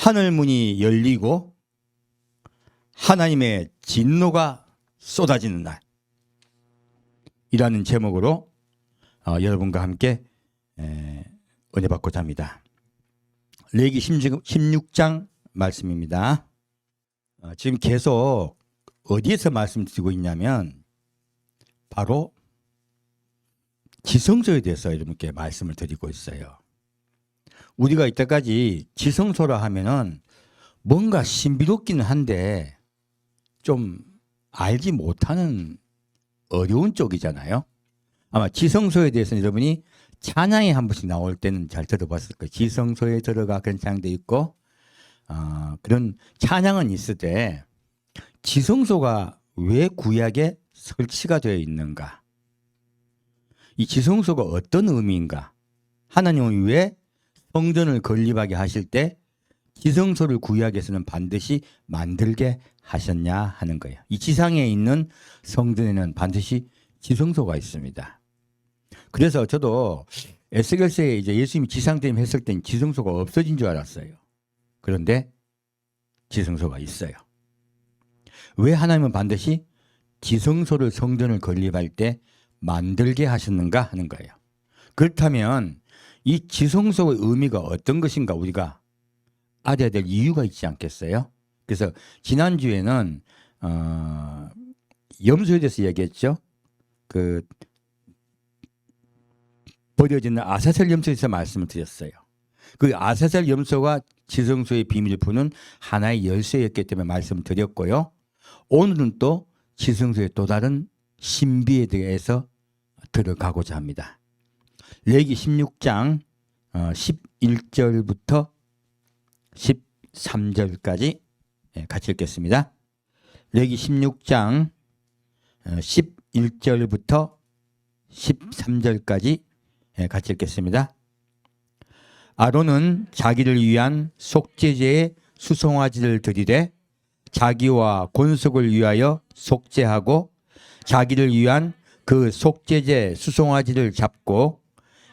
하늘문이 열리고 하나님의 진노가 쏟아지는 날 이라는 제목으로 여러분과 함께 은혜 받고자 합니다. 레위기 16장 말씀입니다. 지금 계속 어디에서 말씀드리고 있냐면 바로 지성소에 대해서 여러분께 말씀을 드리고 있어요. 우리가 이때까지 지성소라 하면은 뭔가 신비롭기는 한데 좀 알지 못하는 어려운 쪽이잖아요. 아마 지성소에 대해서는 여러분이 찬양이 한 번씩 나올 때는 잘 들어봤을 거예요. 지성소에 들어가 그런 찬양도 있고 그런 찬양은 있을 때 지성소가 왜 구약에 설치가 되어 있는가? 이 지성소가 어떤 의미인가? 하나님은 왜 성전을 건립하게 하실 때 지성소를 구약에서는 반드시 만들게 하셨냐 하는 거예요. 이 지상에 있는 성전에는 반드시 지성소가 있습니다. 그래서 저도 에스겔서에 이제 예수님이 지상대임 했을 땐 지성소가 없어진 줄 알았어요. 그런데 지성소가 있어요. 왜 하나님은 반드시 지성소를 성전을 건립할 때 만들게 하셨는가 하는 거예요. 그렇다면 이 지성소의 의미가 어떤 것인가 우리가 알아야 될 이유가 있지 않겠어요? 그래서 지난주에는 염소에 대해서 얘기했죠. 그 버려지는 아사셀 염소에 대해서 말씀을 드렸어요. 그 아사셀 염소가 지성소의 비밀을 푸는 하나의 열쇠였기 때문에 말씀을 드렸고요. 오늘은 또 지성소의 또 다른 신비에 대해서 들어가고자 합니다. 레위기 16장 11절부터 13절까지 같이 읽겠습니다. 레위기 16장 11절부터 13절까지 같이 읽겠습니다. 아론은 자기를 위한 속죄제의 수송아지를 드리되 자기와 권속을 위하여 속죄하고 자기를 위한 그 속죄제 수송아지를 잡고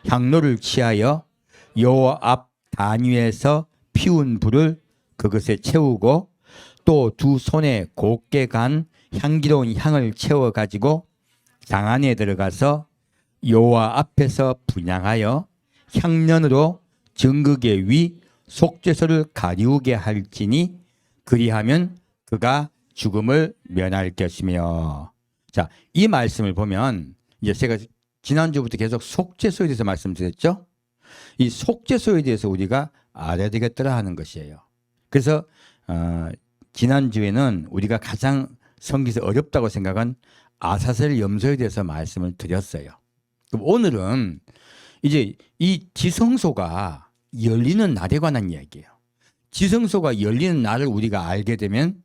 향로를 취하여 여호와 앞 단위에서 피운 불을 그것에 채우고 또 두 손에 곱게 간 향기로운 향을 채워 가지고 장 안에 들어가서 여호와 앞에서 분향하여 향년으로 정극의 위 속죄소를 가리우게 할지니 그리하면 그가 죽음을 면할 것이며. 자, 이 말씀을 보면 이제 제가 지난주부터 계속 속죄소에 대해서 말씀드렸죠. 이 속죄소에 대해서 우리가 알아야 되겠더라 하는 것이에요. 그래서 지난주에는 우리가 가장 성기에서 어렵다고 생각한 아사셀 염소에 대해서 말씀을 드렸어요. 그럼 오늘은 이제 이 지성소가 열리는 날에 관한 이야기예요. 지성소가 열리는 날을 우리가 알게 되면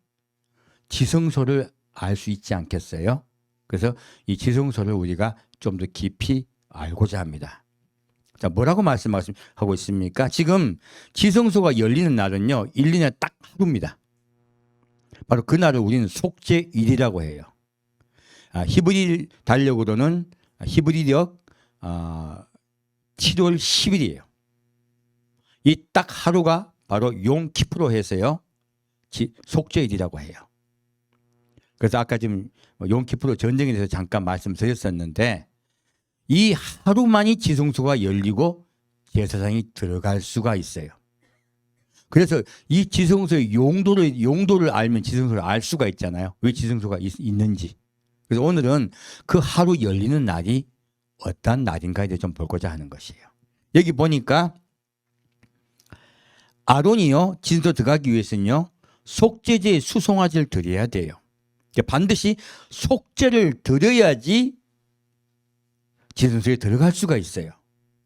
지성소를 알 수 있지 않겠어요? 그래서 이 지성소를 우리가 좀 더 깊이 알고자 합니다. 자, 뭐라고 말씀하고 있습니까? 지금 지성소가 열리는 날은요, 1년에 딱 하루입니다. 바로 그 날을 우리는 속죄일이라고 해요. 히브리 달력으로는 히브리력 7월 10일이에요. 이 딱 하루가 바로 용키프로 해서요, 속죄일이라고 해요. 그래서 아까 지금 용키프로 전쟁에 대해서 잠깐 말씀드렸었는데 이 하루만이 지성소가 열리고 제사장이 들어갈 수가 있어요. 그래서 이 지성소의 용도를 알면 지성소를 알 수가 있잖아요. 왜 지성소가 있는지. 그래서 오늘은 그 하루 열리는 날이 어떤 날인가에 대해 좀 보고자 하는 것이에요. 여기 보니까 아론이요, 지성소 들어가기 위해서는요, 속죄제의 수송아지를 드려야 돼요. 반드시 속죄를 드려야지 지성소에 들어갈 수가 있어요.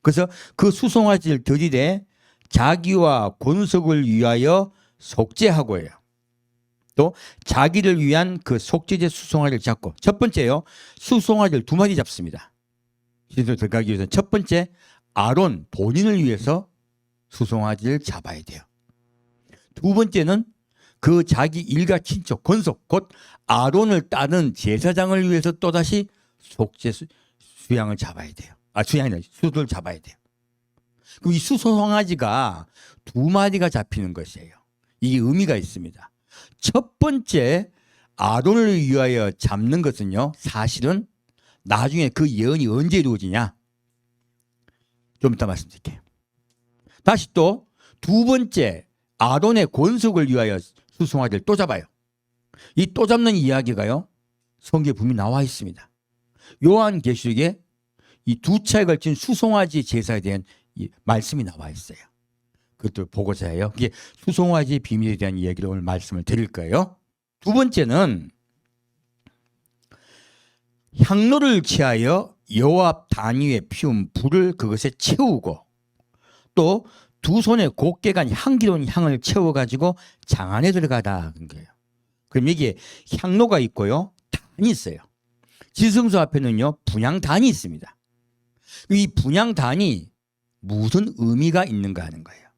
그래서 그 수송아지를 드리되 자기와 권속을 위하여 속죄하고요. 또 자기를 위한 그 속죄제 수송아지를 잡고, 첫 번째요, 수송아지를 2마리 잡습니다. 지성소에 들어가기 위해서 첫 번째 아론 본인을 위해서 수송아지를 잡아야 돼요. 두 번째는 그 자기 일가 친척 권속 곧 아론을 따른 제사장을 위해서 또다시 속죄 수양을 잡아야 돼요. 수양이 아니라 수를 잡아야 돼요. 그럼 이 수송아지가 2마리가 잡히는 것이에요. 이게 의미가 있습니다. 첫 번째 아론을 위하여 잡는 것은요, 사실은 나중에 그 예언이 언제 이루어지냐? 좀 이따 말씀드릴게요. 다시 또 두 번째 아론의 권속을 위하여 수송아지를 또 잡아요. 이 또 잡는 이야기가요, 성경에 분명히 나와 있습니다. 요한계시록에 이 두 차에 걸친 수송아지 제사에 대한 이 말씀이 나와 있어요. 그것도 보고자 해요. 이게 수송아지 비밀에 대한 얘기를 오늘 말씀을 드릴 거예요. 두 번째는 향로를 취하여 여호와 앞 단 위에 피운 불을 그것에 채우고 또 두 손에 곱게 간 향기로운 향을 채워가지고 장 안에 들어가다 그런 거예요. 그럼 여기에 향로가 있고요, 단이 있어요. 지성소 앞에는요, 분향단이 있습니다. 이 분향단이 무슨 의미가 있는가 하는 거예요.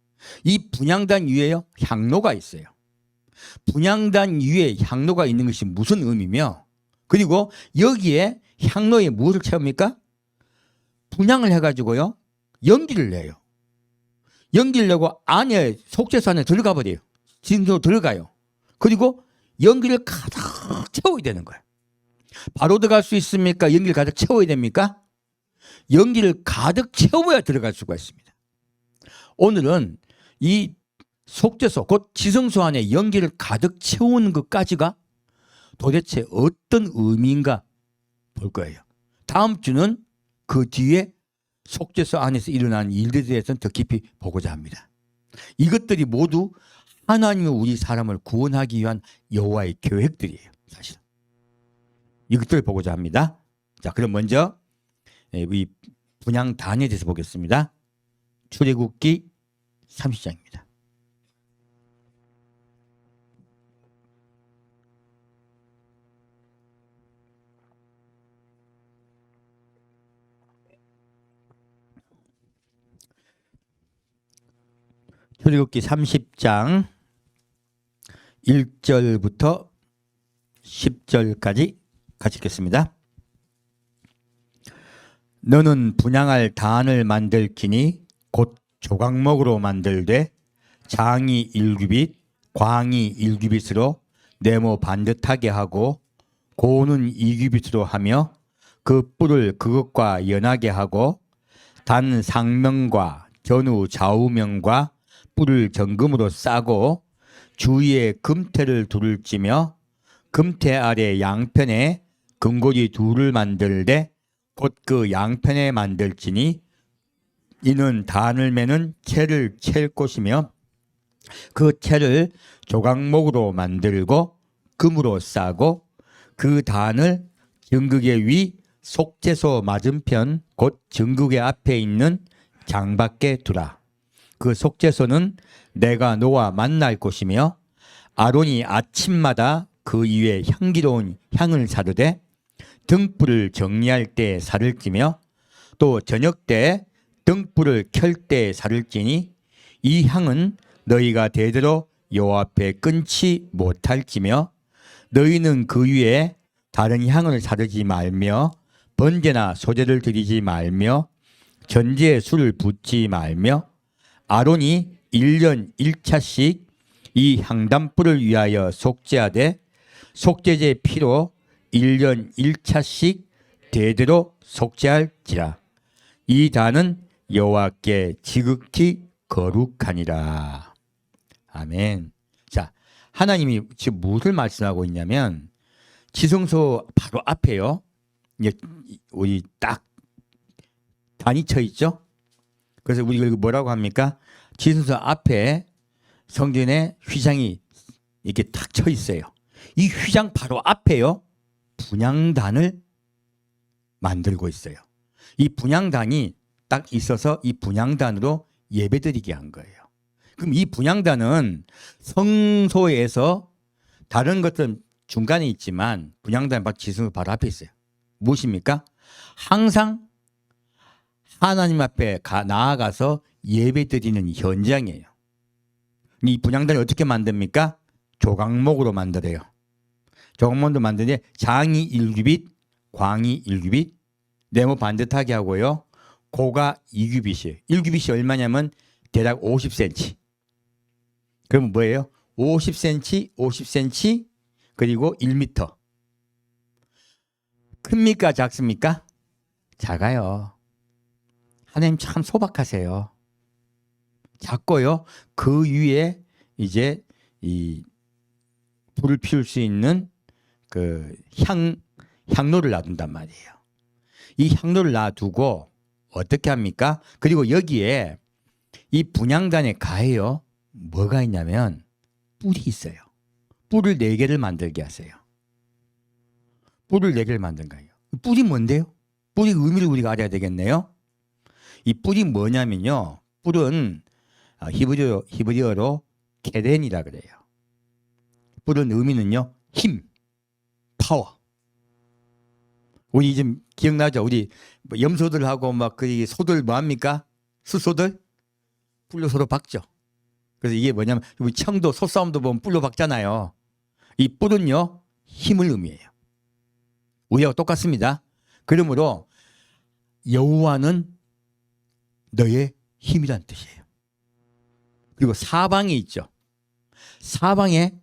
이 분향단 위에요, 향로가 있어요. 분향단 위에 향로가 있는 것이 무슨 의미며, 그리고 여기에 향로에 무엇을 채웁니까? 분향을 해가지고요, 연기를 내요. 연기를 내고 안에 속죄소 안에 들어가 버려요. 진도로 들어가요. 그리고 연기를 가득 채워야 되는 거예요. 바로 들어갈 수 있습니까? 연기를 가득 채워야 됩니까? 연기를 가득 채워야 들어갈 수가 있습니다. 오늘은 이 속죄소, 곧 지성소 안에 연기를 가득 채우는 것까지가 도대체 어떤 의미인가 볼 거예요. 다음 주는 그 뒤에 속죄소 안에서 일어난 일들에 대해서는 더 깊이 보고자 합니다. 이것들이 모두 하나님이 우리 사람을 구원하기 위한 여호와의 계획들이에요. 사실 이것들을 보고자 합니다. 자, 그럼 먼저 이 분향단에 대해서 보겠습니다. 출애굽기 30장입니다. 출애굽기 30장 1절부터 10절까지 같이 읽겠습니다. 너는 분향할 단을 만들기니 곧 조각목으로 만들되 장이 1규빗, 광이 1규빗으로 네모 반듯하게 하고 고는 2규빗으로 하며 그 뿔을 그것과 연하게 하고 단 상면과 전후 좌우면과 뿔을 정금으로 싸고 주위에 금태를 둘을 찌며 금태 아래 양편에 금고리 둘을 만들되 곧 그 양편에 만들지니 이는 단을 매는 채를 챌 곳이며 그 채를 조각목으로 만들고 금으로 싸고 그 단을 정극의 위 속죄소 맞은편 곧 정극의 앞에 있는 장 밖에 두라. 그 속죄소는 내가 너와 만날 곳이며 아론이 아침마다 그 위에 향기로운 향을 사르되 등불을 정리할 때 살을 찌며 또 저녁 때 등불을 켤 때 살을 찌니 이 향은 너희가 대대로 여호와 앞에 끊지 못할지며 너희는 그 위에 다른 향을 사르지 말며 번제나 소제를 드리지 말며 전제에 술을 붓지 말며 아론이 1년 1차씩 이 향단불을 위하여 속죄하되 속죄제 피로 1년 1차씩 대대로 속죄할지라. 이 단은 여호와께 지극히 거룩하니라. 아멘. 자, 하나님이 지금 무엇을 말씀하고 있냐면 지성소 바로 앞에요. 우리 딱 단이 쳐 있죠. 그래서 우리가 뭐라고 합니까? 지성소 앞에 성전에 휘장이 이렇게 탁 쳐 있어요. 이 휘장 바로 앞에요, 분향단을 만들고 있어요. 이 분향단이 딱 있어서 이 분향단으로 예배드리게 한 거예요. 그럼 이 분향단은 성소에서 다른 것들은 중간에 있지만 분향단 지성소 바로 앞에 있어요. 무엇입니까? 항상 하나님 앞에 나아가서 예배드리는 현장이에요. 이 분향단을 어떻게 만듭니까? 조각목으로 만들어요. 조각목으로 만드는데 장이 1규빗, 광이 1규빗, 네모 반듯하게 하고요. 고가 2규빗이에요. 1규빗이 얼마냐면 대략 50cm. 그러면 뭐예요? 50cm, 50cm, 그리고 1m. 큽니까? 작습니까? 작아요. 하나님 참 소박하세요. 작고요. 그 위에 이제 이 불을 피울 수 있는 그 향로를 놔둔단 말이에요. 이 향로를 놔두고 어떻게 합니까? 그리고 여기에 이 분향단에 가해요. 뭐가 있냐면 뿔이 있어요. 뿔을 4개를 만들게 하세요. 뿔을 4개를 만든 거예요. 뿔이 뭔데요? 뿔의 의미를 우리가 알아야 되겠네요. 이 뿔이 뭐냐면요. 뿔은 히브리어로 케렌이라 그래요. 뿔은 의미는요. 힘, 파워. 우리 지금 기억나죠? 우리 염소들하고 막 그 소들 뭐합니까? 수소들 뿔로 서로 박죠. 그래서 이게 뭐냐면 우리 청도 소싸움도 보면 뿔로 박잖아요. 이 뿔은요. 힘을 의미해요. 우리하고 똑같습니다. 그러므로 여호와는 너의 힘이란 뜻이에요. 그리고 사방에 있죠. 사방에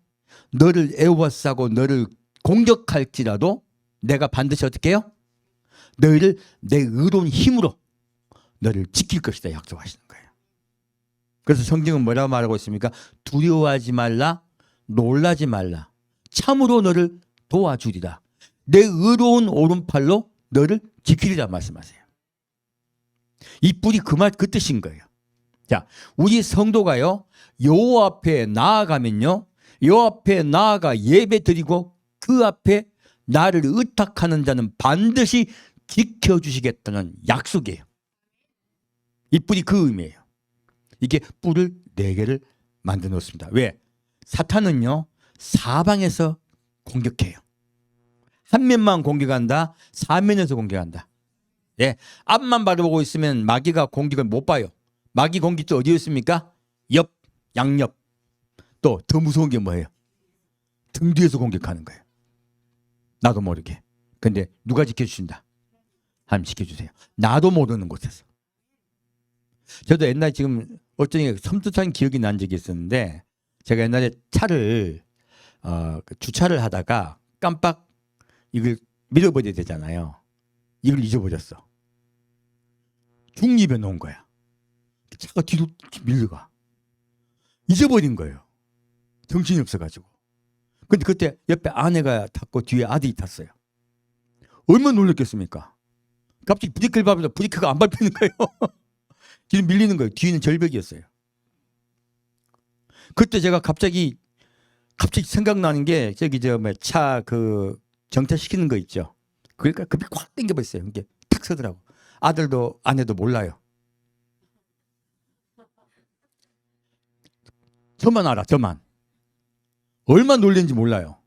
너를 애워싸고 너를 공격할지라도 내가 반드시 어떻게 해요? 너희를 내 의로운 힘으로 너를 지킬 것이다 약속하시는 거예요. 그래서 성경은 뭐라고 말하고 있습니까? 두려워하지 말라, 놀라지 말라. 참으로 너를 도와주리라. 내 의로운 오른팔로 너를 지키리라 말씀하세요. 이 뿔이 그 뜻인 거예요. 자, 우리 성도가요, 여호와 앞에 나아가면요, 여호와 앞에 나아가 예배 드리고 그 앞에 나를 의탁하는 자는 반드시 지켜주시겠다는 약속이에요. 이 뿔이 그 의미예요. 이게 뿔을 4개를 만들어 놓습니다. 왜? 사탄은요, 사방에서 공격해요. 한 면만 공격한다, 사면에서 공격한다. 예, 앞만 바라보고 있으면 마귀가 공격을 못 봐요. 마귀 공격도 어디에 있습니까? 옆, 양옆. 또 더 무서운 게 뭐예요? 등 뒤에서 공격하는 거예요. 나도 모르게. 근데 누가 지켜주신다? 하나님 지켜주세요. 나도 모르는 곳에서. 저도 옛날에 지금 어쩌니 섬뜩한 기억이 난 적이 있었는데, 제가 옛날에 차를 주차를 하다가 깜빡 이걸 밀어버려야 되잖아요. 이걸 잊어버렸어. 중립에 놓은 거야. 차가 뒤로 밀려가. 잊어버린 거예요. 정신이 없어가지고. 근데 그때 옆에 아내가 탔고 뒤에 아들이 탔어요. 얼마나 놀랐겠습니까? 갑자기 브레이크를 밟아서 브레이크가 안 밟히는 거예요. 뒤로 밀리는 거예요. 뒤에는 절벽이었어요. 그때 제가 갑자기 생각나는 게 저기 차 그 정차시키는 거 있죠. 그러니까 급히 확 당겨버렸어요. 이게 탁 서더라고. 아들도 아내도 몰라요. 저만 알아. 저만. 얼마나 놀랬는지 몰라요.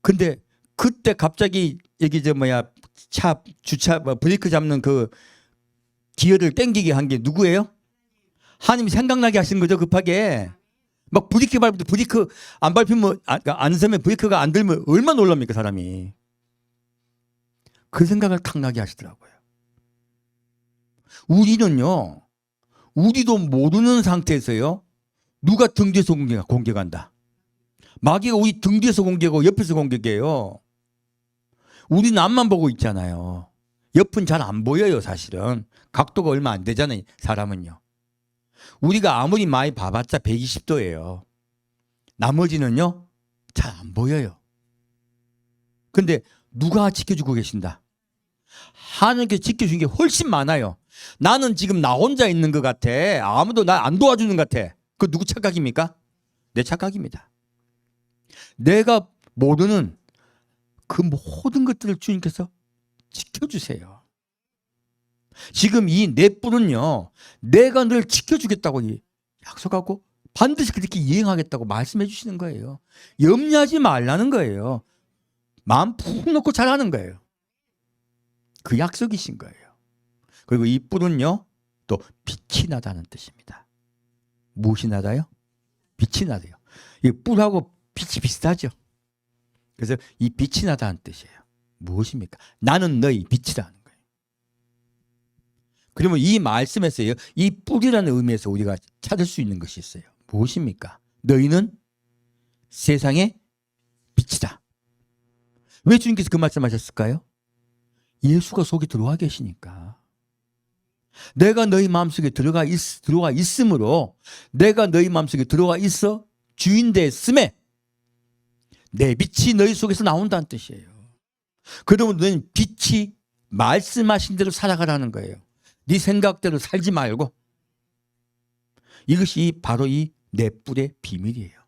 근데 그때 갑자기 여기 차 주차 브레이크 잡는 그 기어를 당기게 한 게 누구예요? 하나님이 생각나게 하신 거죠. 급하게. 막 브레이크 밟아도 브레이크 안 밟히면 안 서면 브레이크가 안 들면 얼마나 놀랍니까 사람이. 그 생각을 탁 나게 하시더라고요. 우리는요, 우리도 모르는 상태에서요, 누가 등 뒤에서 공격한다. 마귀가 우리 등 뒤에서 공격하고 옆에서 공격해요. 우리는 앞만 보고 있잖아요. 옆은 잘 안 보여요. 사실은 각도가 얼마 안 되잖아요. 사람은요. 우리가 아무리 많이 봐봤자 120도예요. 나머지는요 잘 안 보여요. 근데 누가 지켜주고 계신다? 하나님께 지켜주는 게 훨씬 많아요. 나는 지금 나 혼자 있는 것 같아. 아무도 나 안 도와주는 것 같아. 그 누구 착각입니까? 내 착각입니다. 내가 모르는 그 모든 것들을 주님께서 지켜주세요. 지금 이 내 뿔은요, 내가 늘 지켜주겠다고 약속하고 반드시 그렇게 이행하겠다고 말씀해 주시는 거예요. 염려하지 말라는 거예요. 마음 푹 놓고 잘하는 거예요. 그 약속이신 거예요. 그리고 이 뿔은요, 또 빛이 나다는 뜻입니다. 무엇이 나다요? 빛이 나대요. 이 뿔하고 빛이 비슷하죠. 그래서 이 빛이 나다는 뜻이에요. 무엇입니까? 나는 너희 빛이라는 거예요. 그러면 이 말씀에서요, 이 뿔이라는 의미에서 우리가 찾을 수 있는 것이 있어요. 무엇입니까? 너희는 세상의 빛이다. 왜 주님께서 그 말씀하셨을까요? 예수가 속에 들어와 계시니까. 내가 너희 마음속에 들어가 있으므로, 내가 너희 마음속에 들어가 있어 주인 됐음에 내 빛이 너희 속에서 나온다는 뜻이에요. 그러면 너희는 빛이 말씀하신 대로 살아가라는 거예요. 네 생각대로 살지 말고. 이것이 바로 이 넷불의 비밀이에요.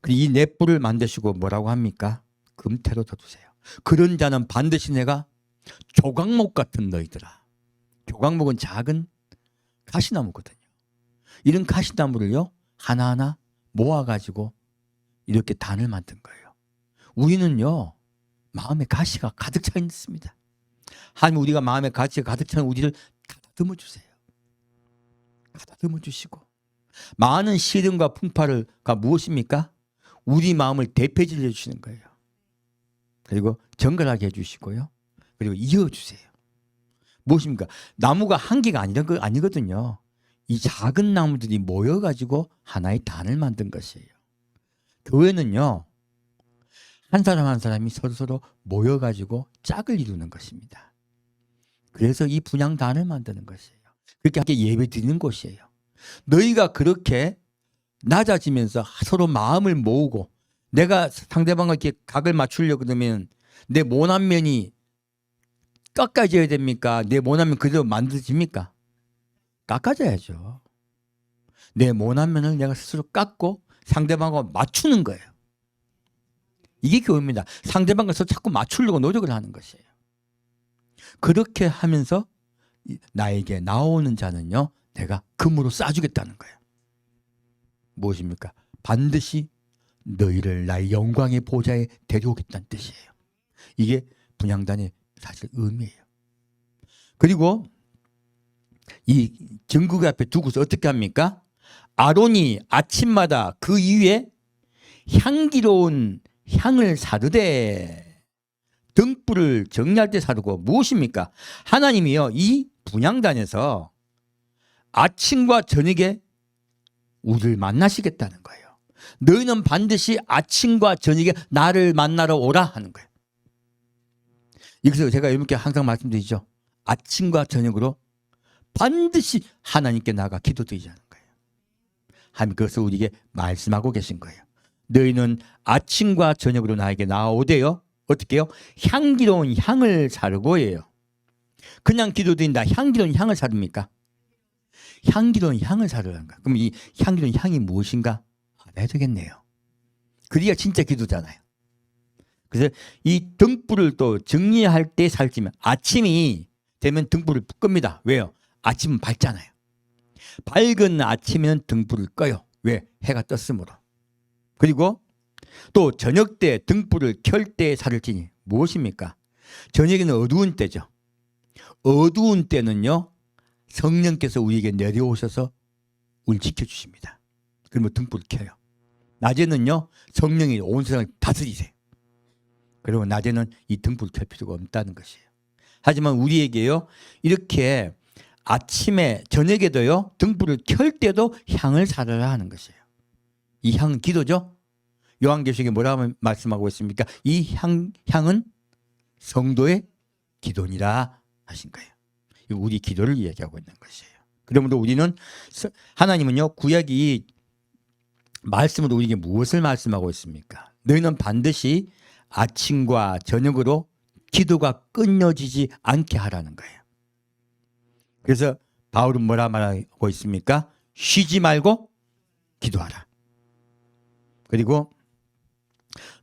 이 넷불을 만드시고 뭐라고 합니까? 금태로 덮으세요. 그런 자는 반드시 내가 조각목 같은 너희들아. 조각목은 작은 가시나무거든요. 이런 가시나무를요 하나하나 모아가지고 이렇게 단을 만든 거예요. 우리는요 마음에 가시가 가득 차 있습니다. 하나님 우리가 마음에 가시가 가득 차는 우리를 가다듬어 주세요. 가다듬어 주시고, 많은 시련과 풍파가 무엇입니까? 우리 마음을 대표질해 주시는 거예요. 그리고 정갈하게 해주시고요. 그리고 이어주세요. 무엇입니까? 나무가 한 개가 아니거든요. 이 작은 나무들이 모여가지고 하나의 단을 만든 것이에요. 교회는요, 한 사람 한 사람이 서로 모여가지고 짝을 이루는 것입니다. 그래서 이 분향단을 만드는 것이에요. 그렇게 함께 예배 드리는 곳이에요. 너희가 그렇게 낮아지면서 서로 마음을 모으고, 내가 상대방과 이렇게 각을 맞추려고 그러면 내 모난 면이 깎아져야 됩니까? 내 모난 면 그대로 만들어집니까? 깎아져야죠. 내 모난 면을 내가 스스로 깎고 상대방과 맞추는 거예요. 이게 교회입니다. 상대방과 자꾸 맞추려고 노력을 하는 것이에요. 그렇게 하면서 나에게 나오는 자는요, 내가 금으로 싸주겠다는 거예요. 무엇입니까? 반드시 너희를 나의 영광의 보좌에 데려오겠다는 뜻이에요. 이게 분향단의 사실 의미예요. 그리고 이 정국 앞에 두고서 어떻게 합니까? 아론이 아침마다 그 위에 향기로운 향을 사르되, 등불을 정리할 때 사르고. 무엇입니까? 하나님이요 이 분향단에서 아침과 저녁에 우리를 만나시겠다는 거예요. 너희는 반드시 아침과 저녁에 나를 만나러 오라 하는 거예요. 여기서 제가 여러분께 항상 말씀드리죠. 아침과 저녁으로 반드시 하나님께 나가 기도드리자는 거예요. 하나님 그것을 우리에게 말씀하고 계신 거예요. 너희는 아침과 저녁으로 나에게 나오되요. 어떻게 해요? 향기로운 향을 사르고예요. 그냥 기도드린다 향기로운 향을 사릅니까? 향기로운 향을 사르라는 거야. 그럼 이 향기로운 향이 무엇인가 알아야 되겠네요. 그래야 진짜 기도잖아요. 그래서 이 등불을 또 정리할 때 살찌면, 아침이 되면 등불을 끕니다. 왜요? 아침은 밝잖아요. 밝은 아침에는 등불을 꺼요. 왜? 해가 떴으므로. 그리고 또 저녁 때 등불을 켤 때 살찌니 무엇입니까? 저녁에는 어두운 때죠. 어두운 때는요 성령께서 우리에게 내려오셔서 우리를 지켜주십니다. 그러면 등불을 켜요. 낮에는요 성령이 온 세상을 다스리세요. 그리고 낮에는 이 등불을 켤 필요가 없다는 것이에요. 하지만 우리에게요 이렇게 아침에 저녁에도요 등불을 켤 때도 향을 사르라 하는 것이에요. 이 향은 기도죠. 요한계시록에 뭐라고 말씀하고 있습니까? 이 향은 성도의 기도니라 하신 거예요. 우리 기도를 이야기하고 있는 것이에요. 그러므로 우리는, 하나님은요 구약이 말씀으로 우리에게 무엇을 말씀하고 있습니까? 너희는 반드시 아침과 저녁으로 기도가 끊어지지 않게 하라는 거예요. 그래서 바울은 뭐라 말하고 있습니까? 쉬지 말고 기도하라. 그리고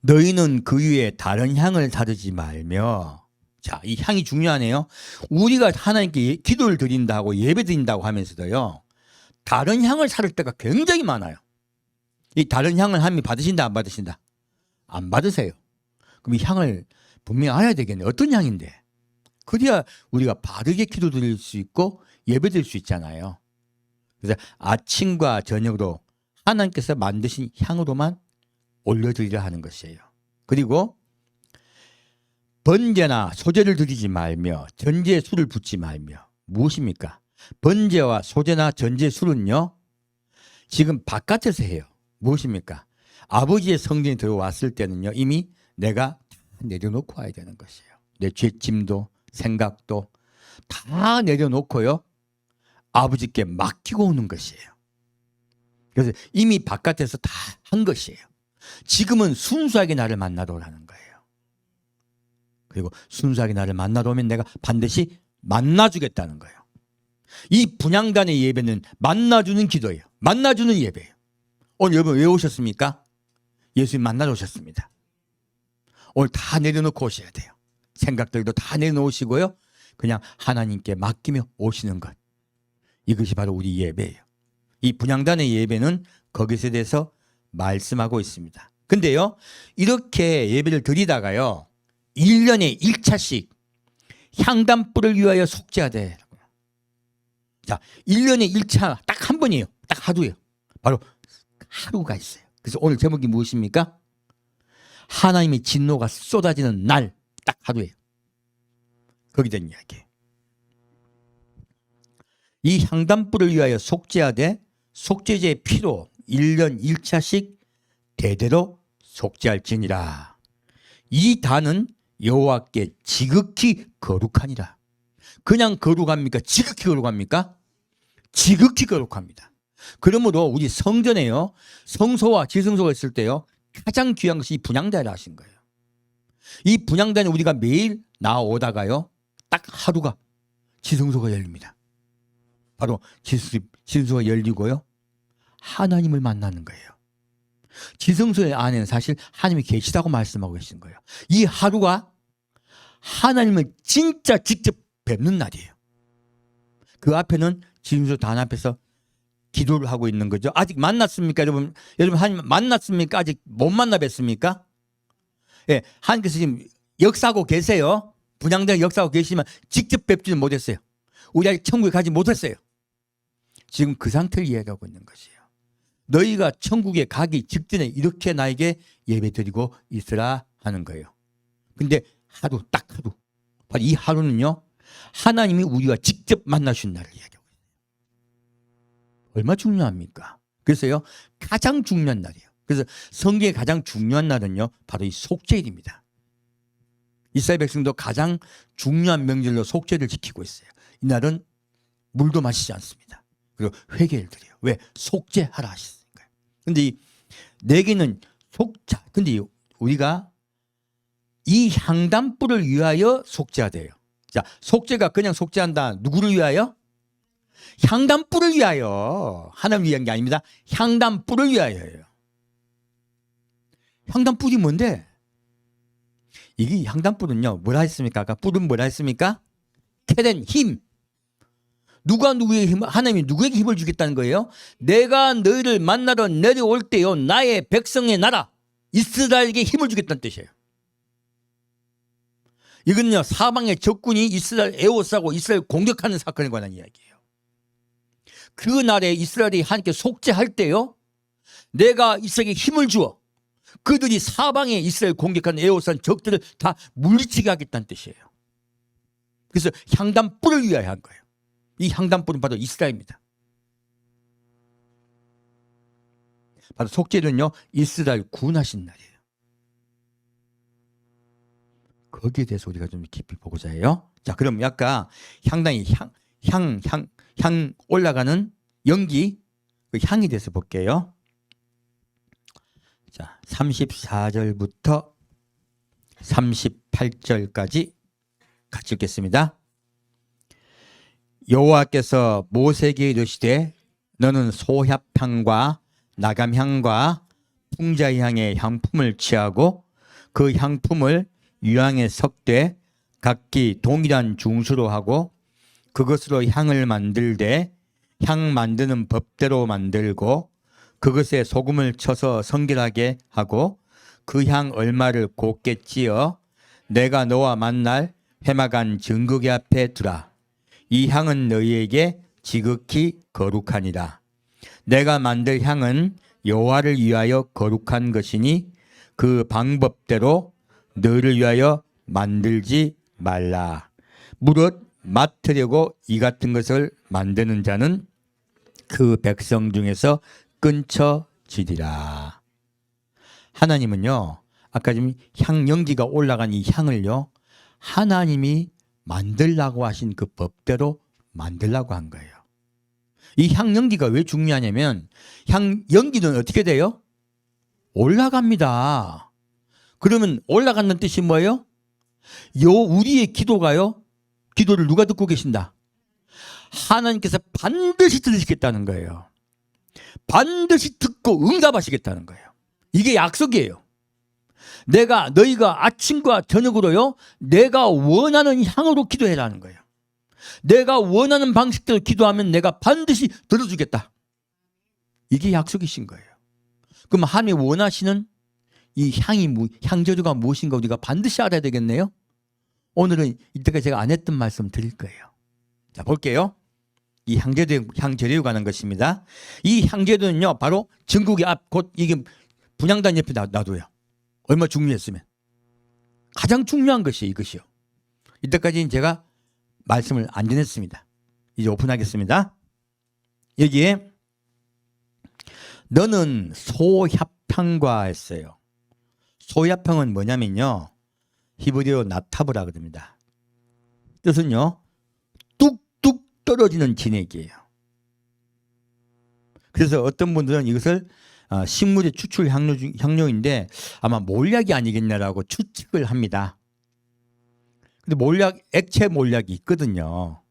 너희는 그 위에 다른 향을 사르지 말며. 자, 이 향이 중요하네요. 우리가 하나님께 기도를 드린다고 예배 드린다고 하면서도요 다른 향을 사를 때가 굉장히 많아요. 이 다른 향을 하나님이 받으신다 안 받으신다? 안 받으세요. 그럼 이 향을 분명히 알아야 되겠네. 어떤 향인데? 그래야 우리가 바르게 기도 드릴 수 있고 예배 드릴 수 있잖아요. 그래서 아침과 저녁으로 하나님께서 만드신 향으로만 올려드리려 하는 것이에요. 그리고 번제나 소제를 드리지 말며 전제에 술을 붓지 말며. 무엇입니까? 번제와 소제나 전제의 술은요 지금 바깥에서 해요. 무엇입니까? 아버지의 성전에 들어왔을 때는요, 이미 내가 내려놓고 와야 되는 것이에요. 내 죄짐도 생각도 다 내려놓고요, 아버지께 맡기고 오는 것이에요. 그래서 이미 바깥에서 다 한 것이에요. 지금은 순수하게 나를 만나러 오라는 거예요. 그리고 순수하게 나를 만나러 오면 내가 반드시 만나주겠다는 거예요. 이 분향단의 예배는 만나주는 기도예요. 만나주는 예배예요. 오늘 여러분 왜 오셨습니까? 예수님 만나러 오셨습니다. 오늘 다 내려놓고 오셔야 돼요. 생각들도 다 내려놓으시고요, 그냥 하나님께 맡기며 오시는 것. 이것이 바로 우리 예배예요. 이 분향단의 예배는 거기서 대해서 말씀하고 있습니다. 근데요, 이렇게 예배를 드리다가요, 1년에 1차씩 향단불을 위하여 속죄하되. 자, 1년에 1차 딱 한 번이에요. 딱 하루예요. 바로 하루가 있어요. 그래서 오늘 제목이 무엇입니까? 하나님의 진노가 쏟아지는 날, 딱 하루예요. 거기 된 이야기예요. 이 향단불을 위하여 속죄하되 속죄제의 피로 1년 1차씩 대대로 속죄할지니라. 이 단은 여호와께 지극히 거룩하니라. 그냥 거룩합니까? 지극히 거룩합니까? 지극히 거룩합니다. 그러므로 우리 성전에요, 성소와 지성소가 있을 때요, 가장 귀한 것이 이 분향단이라 하신 거예요. 이 분향단에 우리가 매일 나오다가요, 딱 하루가 지성소가 열립니다. 바로 지성소가 열리고요, 하나님을 만나는 거예요. 지성소의 안에는 사실 하나님이 계시다고 말씀하고 계신 거예요. 이 하루가 하나님을 진짜 직접 뵙는 날이에요. 그 앞에는 지성소 단 앞에서 기도를 하고 있는 거죠. 아직 만났습니까, 여러분? 여러분 하나님 만났습니까? 아직 못 만나 뵀습니까? 예, 하나님께서 지금 역사하고 계세요. 분향단 역사하고 계시지만 직접 뵙지는 못했어요. 우리 아직 천국에 가지 못했어요. 지금 그 상태를 이야기하고 있는 것이에요. 너희가 천국에 가기 직전에 이렇게 나에게 예배드리고 있으라 하는 거예요. 근데 하루, 딱 하루. 바로 이 하루는요, 하나님이 우리와 직접 만나신 날을 이야기하고 있어요. 얼마나 중요합니까? 그래서요, 가장 중요한 날이에요. 그래서 성경의 가장 중요한 날은요, 바로 이 속죄일입니다. 이스라엘 백성도 가장 중요한 명절로 속죄를 지키고 있어요. 이날은 물도 마시지 않습니다. 그리고 회개를 드려요. 왜? 속죄하라 하셨으니까요. 근데 내게는 근데 우리가 이 향단불을 위하여 속죄하대요. 자, 속죄가 그냥 속죄한다. 누구를 위하여? 향단불을 위하여. 하나님을 위한 게 아닙니다. 향단불을 위하여예요. 향단불이 뭔데? 이게 향단불은요, 뭐라 했습니까? 아까 뿔은 뭐라 했습니까? 케덴, 힘. 누가 누구에게 힘, 하나님이 누구에게 힘을 주겠다는 거예요? 내가 너희를 만나러 내려올 때요, 나의 백성의 나라 이스라엘에게 힘을 주겠다는 뜻이에요. 이건요, 사방의 적군이 이스라엘 에워싸고 이스라엘 공격하는 사건에 관한 이야기예요. 그 날에 이스라엘이 하나님께 속죄할 때요, 내가 이스라엘에게 힘을 주어 그들이 사방에 이스라엘 공격하는 에워싼 적들을 다 물리치게 하겠다는 뜻이에요. 그래서 향단불을 위하여 한 거예요. 이 향단불은 바로 이스라엘입니다. 바로 속죄는요, 이스라엘 구원하신 날이에요. 거기에 대해서 우리가 좀 깊이 보고자 해요. 자, 그럼 약간 향단이 향 올라가는 연기, 그 향에 대해서 볼게요. 자, 34절부터 38절까지 같이 읽겠습니다. 여호와께서 모세에게 이르시되 너는 소합향과 나감향과 풍자향의 향품을 취하고 그 향품을 유향에 섞되 각기 동일한 중수로 하고 그것으로 향을 만들되 향 만드는 법대로 만들고 그것에 소금을 쳐서 성결하게 하고 그 향 얼마를 곱게 찌어 내가 너와 만날 회막안 증거궤 앞에 두라. 이 향은 너희에게 지극히 거룩하니라. 내가 만들 향은 여호와를 위하여 거룩한 것이니 그 방법대로 너희를 위하여 만들지 말라. 무릇 맡으려고 이 같은 것을 만드는 자는 그 백성 중에서 끊쳐지리라. 하나님은요, 아까 지금 연기가 올라간 이 향을요, 하나님이 만들라고 하신 그 법대로 만들라고 한 거예요. 이 연기가 왜 중요하냐면, 연기는 어떻게 돼요? 올라갑니다. 그러면 올라가는 뜻이 뭐예요? 우리의 기도가요, 기도를 누가 듣고 계신다? 하나님께서 반드시 들으시겠다는 거예요. 반드시 듣고 응답하시겠다는 거예요. 이게 약속이에요. 너희가 아침과 저녁으로요, 내가 원하는 향으로 기도해라는 거예요. 내가 원하는 방식대로 기도하면 내가 반드시 들어주겠다. 이게 약속이신 거예요. 그럼 하나님이 원하시는 이 향재료가 무엇인가 우리가 반드시 알아야 되겠네요. 오늘은 이때까지 제가 안 했던 말씀 드릴 거예요. 자, 볼게요. 이 향재료에 관한 것입니다. 이 향재료는요, 바로 전국의 곧 이게 분향단 옆에 놔둬요. 얼마 중요했으면. 가장 중요한 것이 이것이요. 이때까지는 제가 말씀을 안 전했습니다. 이제 오픈하겠습니다. 여기에 너는 소합향과 했어요. 소합향은 뭐냐면요, 히브리어로 나타브라 그럽니다. 뜻은요, 뚝뚝 떨어지는 진액이에요. 그래서 어떤 분들은 이것을 식물의 추출 향료인데 아마 몰약이 아니겠냐라고 추측을 합니다. 근데 액체 몰약이 있거든요.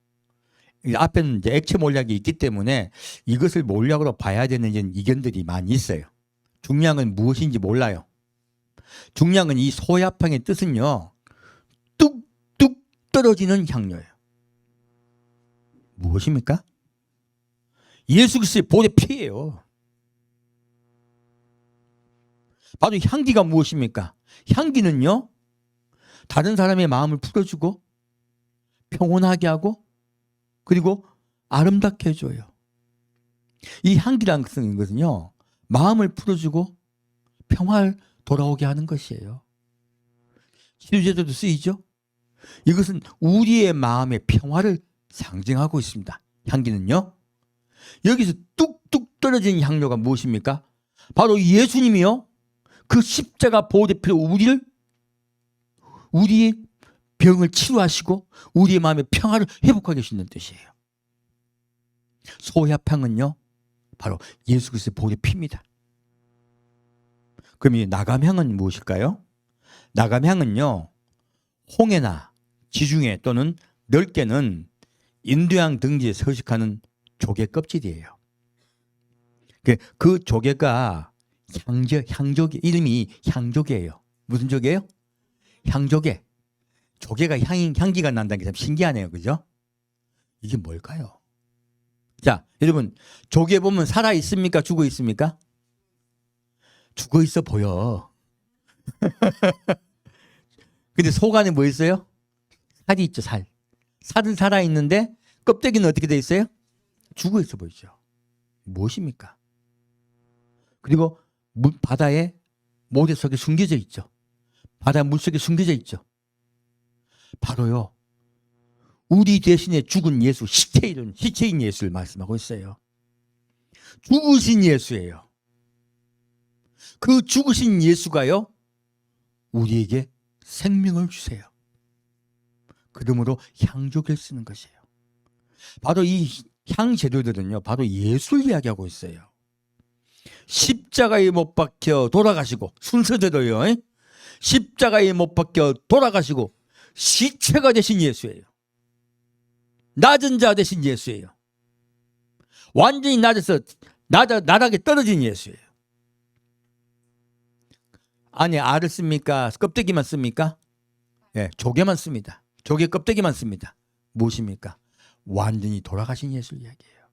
앞에는 이제 액체 몰약이 있기 때문에 이것을 몰약으로 봐야 되는 의견들이 많이 있어요. 중요한 건 무엇인지 몰라요. 중요한 건 이 소합향의 뜻은요, 뚝뚝 떨어지는 향료예요. 무엇입니까? 예수 그리스도의 보혈의 피예요. 바로 향기가 무엇입니까? 향기는요, 다른 사람의 마음을 풀어주고 평온하게 하고 그리고 아름답게 해줘요. 이 향기라는 것은요, 마음을 풀어주고 평화를 돌아오게 하는 것이에요. 치료제도도 쓰이죠. 이것은 우리의 마음의 평화를 상징하고 있습니다. 향기는요. 여기서 뚝뚝 떨어지는 향료가 무엇입니까? 바로 예수님이요, 그 십자가 보혈의 피로 우리의 병을 치료하시고 우리의 마음의 평화를 회복하게 하시는 뜻이에요. 소합향은요, 바로 예수 그리스도의 보혈의 피입니다. 그럼 이 나감향은 무엇일까요? 나감향은요, 홍해나 지중해 또는 넓게는 인도양 등지에 서식하는 조개 껍질이에요. 그 조개가 향조개, 이름이 향조개예요. 무슨 조개예요? 향조개. 조개가 향기가 난다는 게 참 신기하네요. 그죠? 이게 뭘까요? 자, 여러분, 조개 보면 살아 있습니까? 죽어 있습니까? 죽어 있어 보여. 근데 속 안에 뭐 있어요? 살이 있죠, 살. 살은 살아 있는데 껍데기는 어떻게 돼 있어요? 죽어 있어 보이죠. 무엇입니까? 그리고 바다의 모래 속에 숨겨져 있죠. 바다 물속에 숨겨져 있죠. 바로요, 우리 대신에 죽은 예수, 시체인 예수를 말씀하고 있어요. 죽으신 예수예요. 그 죽으신 예수가요, 우리에게 생명을 주세요. 그러므로 향조개를 쓰는 것이에요. 바로 이 향재료들은요, 바로 예수를 이야기하고 있어요. 십자가에 못 박혀 돌아가시고, 순서대로요, 십자가에 못 박혀 돌아가시고 시체가 되신 예수예요. 낮은 자 되신 예수예요. 완전히 낮아서 나락에 떨어진 예수예요. 안에 알을 씁니까? 껍데기만 씁니까? 네, 조개만 씁니다. 조개 껍데기만 씁니다. 무엇입니까? 완전히 돌아가신 예수를 이야기해요.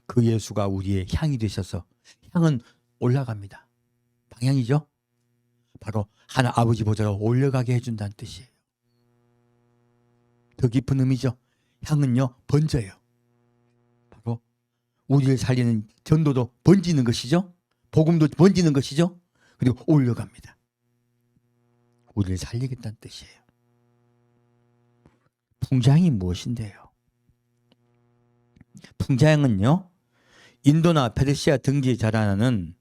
그 예수가 우리의 향이 되셔서, 향은 올라갑니다. 방향이죠? 바로 하나 아버지 보좌로 올려가게 해준다는 뜻이에요. 더 깊은 의미죠. 향은요, 번져요. 바로 우리를 살리는 전도도 번지는 것이죠. 복음도 번지는 것이죠. 그리고 올려갑니다. 우리를 살리겠다는 뜻이에요. 풍자향이 무엇인데요? 풍자향은요, 인도나 페르시아 등지에 자라나는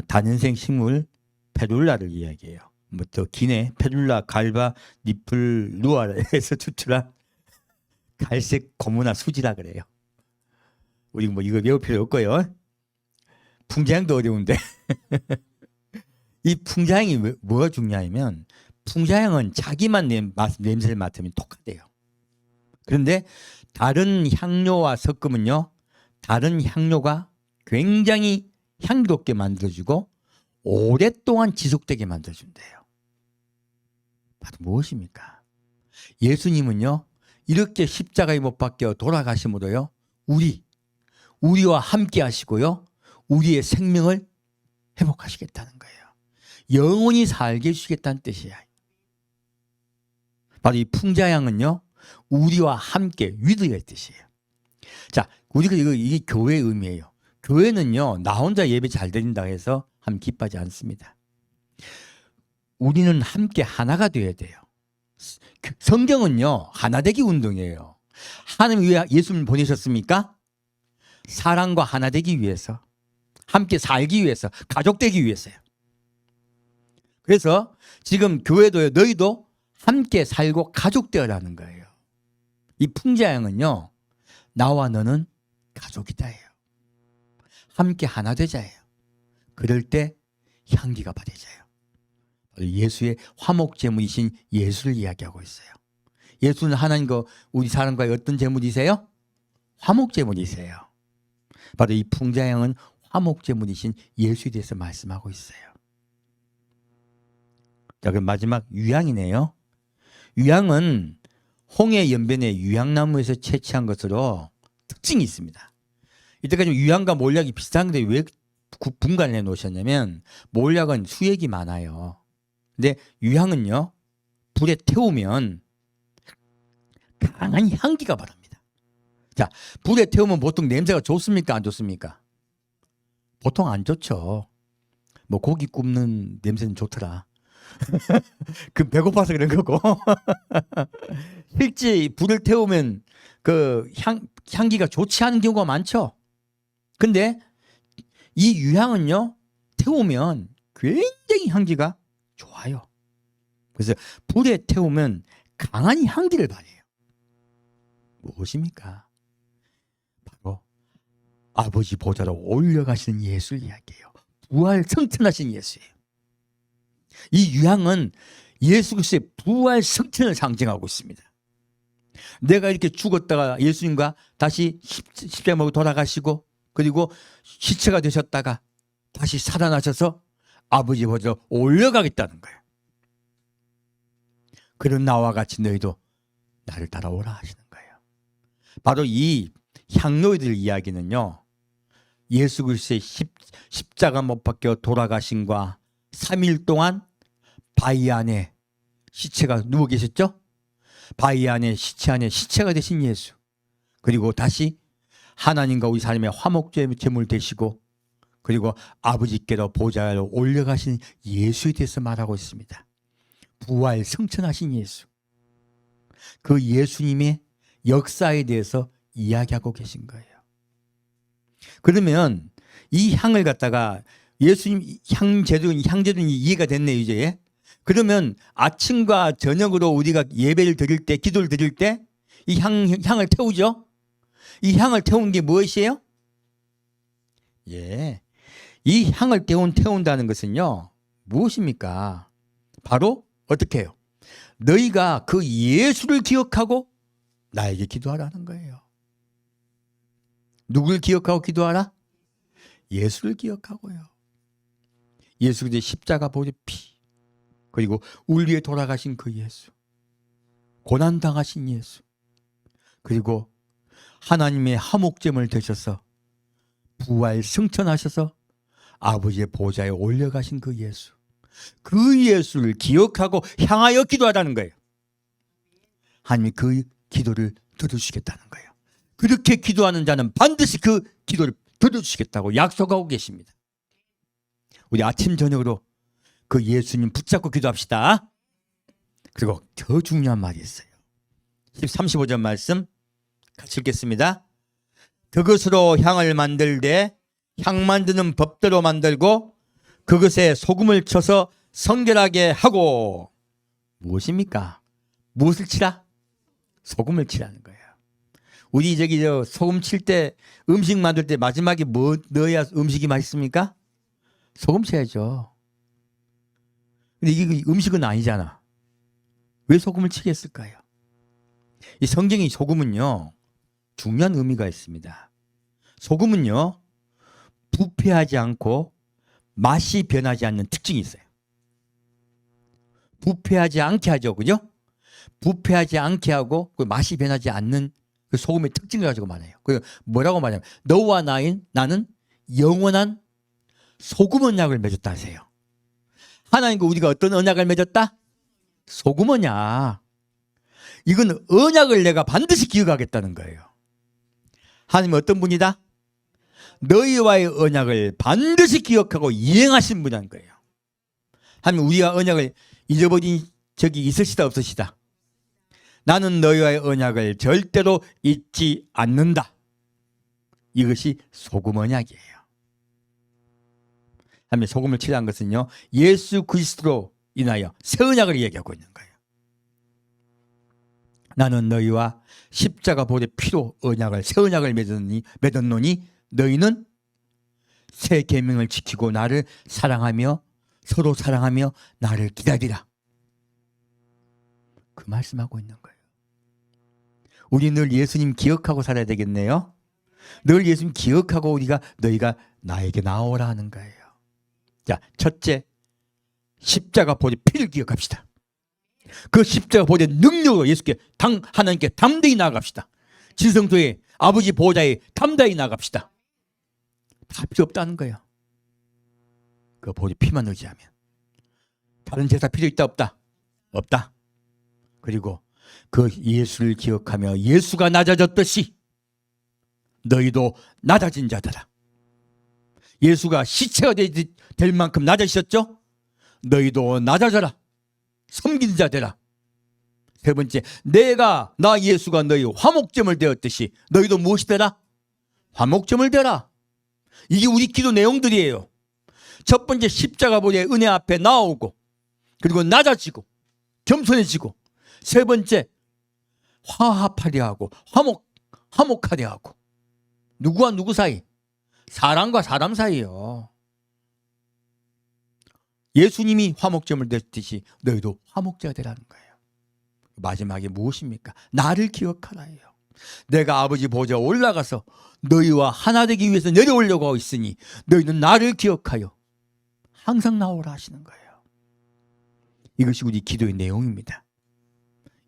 다년생 식물 페룰라를 이야기해요. 뭐 더 기네. 페룰라 갈바 니플 루아에서 추출한 갈색 고무나 수지라 그래요. 우리 뭐 이거 외울 필요 없고요. 풍자향도 어려운데 이 풍자향이 뭐가 중요하냐면 풍자향은 자기만 냄새를 맡으면 독하대요. 그런데 다른 향료와 섞으면요, 다른 향료가 굉장히 향기롭게 만들어주고 오랫동안 지속되게 만들어준대요. 바로 무엇입니까? 예수님은요, 이렇게 십자가에 못 박혀 돌아가심으로요, 우리와 함께 하시고요, 우리의 생명을 회복하시겠다는 거예요. 영원히 살게 해주시겠다는 뜻이야. 바로 이 풍자향은요, 우리와 함께 위드의 뜻이에요. 자, 우리가 이게 교회의 의미예요. 교회는요, 나 혼자 예배 잘 드린다고 해서 하면 기뻐하지 않습니다. 우리는 함께 하나가 되어야 돼요. 성경은요, 하나되기 운동이에요. 하나님 왜 예수님을 보내셨습니까? 사랑과 하나되기 위해서, 함께 살기 위해서, 가족되기 위해서요. 그래서 지금 교회도요, 너희도 함께 살고 가족되어라는 거예요. 이 풍자향은요, 나와 너는 가족이다예요. 함께 하나 되자예요. 그럴 때 향기가 바래져요. 예수의 화목제물이신 예수를 이야기하고 있어요. 예수는 하나님과 우리 사람과의 어떤 제물이세요? 화목제물이세요. 바로 이 풍자향은 화목제물이신 예수에 대해서 말씀하고 있어요. 자, 그럼 마지막 유향이네요. 유향은 홍해 연변의 유향나무에서 채취한 것으로 특징이 있습니다. 이때까지 유향과 몰약이 비슷한데 왜 분간을 해 놓으셨냐면, 몰약은 수액이 많아요. 근데 유향은요, 불에 태우면 강한 향기가 바랍니다. 자, 불에 태우면 보통 냄새가 좋습니까? 안 좋습니까? 보통 안 좋죠. 뭐 고기 굽는 냄새는 좋더라. 그 배고파서 그런 거고. 실제 불을 태우면 그 향기가 좋지 않은 경우가 많죠. 근데 이 유향은요, 태우면 굉장히 향기가 좋아요. 그래서 불에 태우면 강한 향기를 발해요. 무엇입니까? 바로 아버지 보좌로 올려가시는 예수를 이야기해요. 부활 성천하신 예수예요. 이 유향은 예수 그리스도의 부활 성천을 상징하고 있습니다. 내가 이렇게 죽었다가 예수님과 다시 십자가 먹고 돌아가시고, 그리고 시체가 되셨다가 다시 살아나셔서 아버지 보좌로 올려가겠다는 거예요. 그런 나와 같이 너희도 나를 따라오라 하시는 거예요. 바로 이 향로이들 이야기는요, 예수 그리스도의 십자가 못 박혀 돌아가신과 3일 동안 바위 안에 시체가 누워 계셨죠? 바위 안에 시체 안에 시체가 되신 예수, 그리고 다시 하나님과 우리 삶의 화목제물 되시고, 그리고 아버지께로 보좌로 올려가신 예수에 대해서 말하고 있습니다. 부활 성천하신 예수, 그 예수님의 역사에 대해서 이야기하고 계신 거예요. 그러면 이 향을 갖다가 예수님 향제도는 이해가 됐네요, 이제. 그러면 아침과 저녁으로 우리가 예배를 드릴 때, 기도를 드릴 때 이 향을 태우죠. 이 향을 태우는 게 무엇이에요? 예, 이 향을 태운다는 것은요, 무엇입니까? 바로 어떻게 해요? 너희가 그 예수를 기억하고 나에게 기도하라는 거예요. 누구를 기억하고 기도하라? 예수를 기억하고요. 예수 그리스도의 십자가 보혈의 피, 그리고 우리 위해 돌아가신 그 예수, 고난당하신 예수, 그리고 하나님의 화목제물 되셔서 부활 승천하셔서 아버지의 보좌에 올려가신 그 예수, 그 예수를 기억하고 향하여 기도하라는 거예요. 하나님이 그 기도를 들어주시겠다는 거예요. 그렇게 기도하는 자는 반드시 그 기도를 들어주시겠다고 약속하고 계십니다. 우리 아침 저녁으로 그 예수님 붙잡고 기도합시다. 그리고 더 중요한 말이 있어요. 35절 말씀 같이 읽겠습니다. 그것으로 향을 만들되 향 만드는 법대로 만들고 그것에 소금을 쳐서 성결하게 하고. 무엇입니까? 무엇을 치라? 소금을 치라는 거예요. 우리 저 소금 칠 때, 음식 만들 때 마지막에 뭐 넣어야 음식이 맛있습니까? 소금 쳐야죠. 근데 이게 음식은 아니잖아. 왜 소금을 치겠을까요? 이 성경의 소금은요, 중요한 의미가 있습니다. 소금은요, 부패하지 않고 맛이 변하지 않는 특징이 있어요. 부패하지 않게 하죠, 그죠? 부패하지 않게 하고 그 맛이 변하지 않는 그 소금의 특징을 가지고 말해요. 그 뭐라고 말하냐면, 너와 나는 영원한 소금 언약을 맺었다 하세요. 하나님과 우리가 어떤 언약을 맺었다? 소금 언약. 이건 언약을 내가 반드시 기억하겠다는 거예요. 하나님은 어떤 분이다? 너희와의 언약을 반드시 기억하고 이행하신 분이라는 거예요. 하나님, 우리가 언약을 잊어버린 적이 있으시다 없으시다? 나는 너희와의 언약을 절대로 잊지 않는다. 이것이 소금 언약이에요. 하나님, 소금을 칠한 것은요, 예수 그리스도로 인하여 새 언약을 얘기하고 있는 거예요. 나는 너희와 십자가 보혈의 피로 새 언약을 맺었노니 너희는 새 계명을 지키고 나를 사랑하며 서로 사랑하며 나를 기다리라. 그 말씀하고 있는 거예요. 우리 늘 예수님 기억하고 살아야 되겠네요. 늘 예수님 기억하고 너희가 나에게 나오라 하는 거예요. 자, 첫째, 십자가 보혈의 피를 기억합시다. 그 십자가 보혈의 능력으로 하나님께 담대히 나아갑시다. 지성소에 아버지 보호자에 담대히 나아갑시다. 다 필요 없다는 거예요. 그 보혈의 피만 의지하면. 다른 제사 필요 있다 없다? 없다. 그리고 그 예수를 기억하며 예수가 낮아졌듯이 너희도 낮아진 자들아. 예수가 시체가 될 만큼 낮아지셨죠? 너희도 낮아져라. 섬긴 자 되라. 세 번째, 나 예수가 너희 화목제물 되었듯이 너희도 무엇이 되라? 화목제물 되라. 이게 우리 기도 내용들이에요. 첫 번째, 십자가 보혈의 은혜 앞에 나오고, 그리고 낮아지고 겸손해지고, 세 번째, 화합하려 하고 화목하려 하고. 누구와 누구 사이? 사람과 사람 사이요. 예수님이 화목제물 됐듯이 너희도 화목제가 되라는 거예요. 마지막에 무엇입니까? 나를 기억하라예요. 내가 아버지 보좌에 올라가서 너희와 하나 되기 위해서 내려오려고 하고 있으니 너희는 나를 기억하여 항상 나오라 하시는 거예요. 이것이 우리 기도의 내용입니다.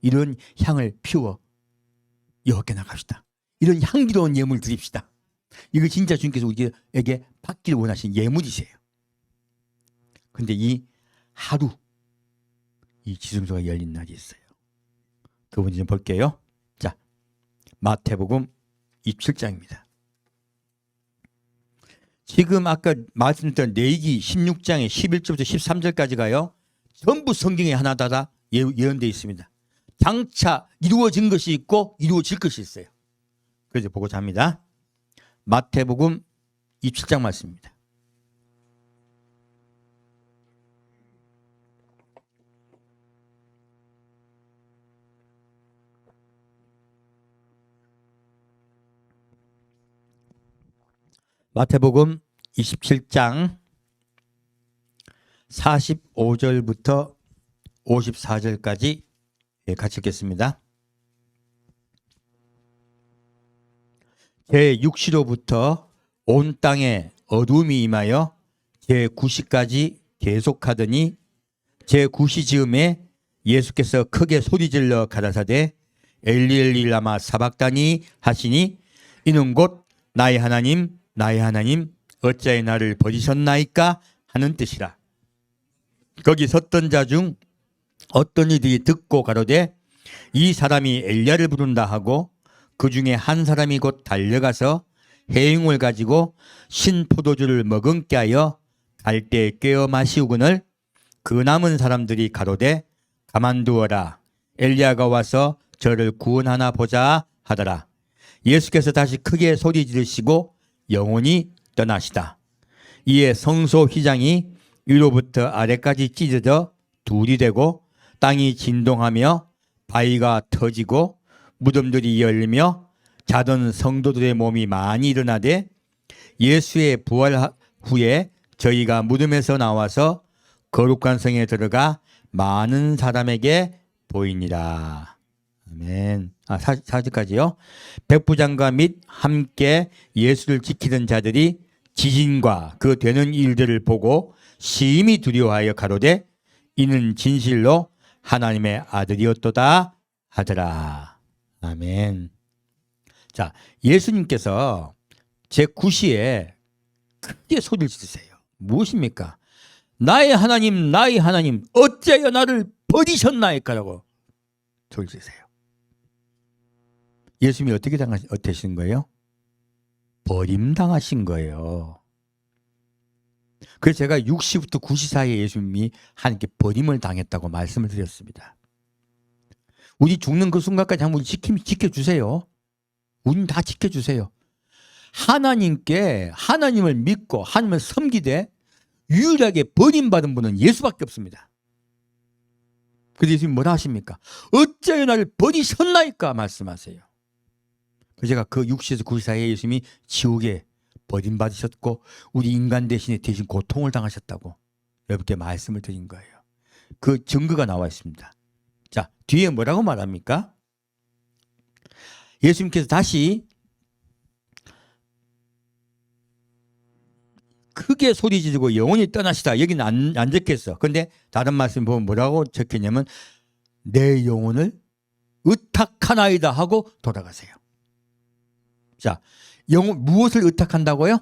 이런 향을 피워 여호와께 나갑시다. 이런 향기로운 예물 드립시다. 이거 진짜 주님께서 우리에게 받기를 원하신 예물이세요. 근데 이 하루 이 지성소가 열린 날이 있어요. 그분 좀 볼게요. 자, 마태복음 27장입니다. 지금 아까 말씀드렸던 레위기 16장의 11절부터 13절까지 가요. 전부 성경에 하나다다 예언되어 있습니다. 장차 이루어진 것이 있고 이루어질 것이 있어요. 그래서 보고자 합니다. 마태복음 27장 말씀입니다. 마태복음 27장 45절부터 54절까지 같이 읽겠습니다. 제6시로부터 온 땅에 어둠이 임하여 제9시까지 계속하더니 제9시 즈음에 예수께서 크게 소리질러 가라사대 엘리 엘리 라마 사박다니 하시니 이는 곧 나의 하나님 나의 하나님 어찌하여 나를 버리셨나이까 하는 뜻이라. 거기 섰던 자 중 어떤 이들이 듣고 가로되 이 사람이 엘리야를 부른다 하고 그 중에 한 사람이 곧 달려가서 해용을 가지고 신 포도주를 머금게 하여 갈대에 꿰어 마시우거늘 그 남은 사람들이 가로되 가만두어라 엘리야가 와서 저를 구원하나 보자 하더라. 예수께서 다시 크게 소리 지르시고 영원히 떠나시다. 이에 성소 휘장이 위로부터 아래까지 찢어져 둘이 되고 땅이 진동하며 바위가 터지고 무덤들이 열리며 자던 성도들의 몸이 많이 일어나되 예수의 부활 후에 저희가 무덤에서 나와서 거룩한 성에 들어가 많은 사람에게 보이니라. 아멘. 4절까지요. 백부장과 및 함께 예수를 지키던 자들이 지진과 그 되는 일들을 보고 심히 두려워하여 가로되 이는 진실로 하나님의 아들이었도다 하더라. 아멘. 자, 예수님께서 제9시에 크게 소리를 지르세요. 무엇입니까? 나의 하나님, 나의 하나님, 어찌하여 나를 버리셨나이까라고 소리를 지르세요. 예수님이 어떠신 거예요? 버림당하신 거예요. 그래서 제가 6시부터 9시 사이에 예수님이 하나님께 버림을 당했다고 말씀을 드렸습니다. 우리 죽는 그 순간까지 한번 지켜주세요. 우린 다 지켜주세요. 하나님을 믿고 하나님을 섬기되 유일하게 버림받은 분은 예수밖에 없습니다. 그래서 예수님이 뭐라 하십니까? 어찌하여 나를 버리셨나이까 말씀하세요. 그래서 제가 그 6시에서 9시 사이에 예수님이 지옥에 버림받으셨고 우리 인간 대신에 대신 고통을 당하셨다고 여러분께 말씀을 드린 거예요. 그 증거가 나와 있습니다. 자, 뒤에 뭐라고 말합니까? 예수님께서 다시 크게 소리 지르고 영원히 떠나시다. 여기는 안 적혔어. 그런데 다른 말씀 보면 뭐라고 적혔냐면 내 영혼을 의탁하나이다 하고 돌아가세요. 자, 무엇을 의탁한다고요?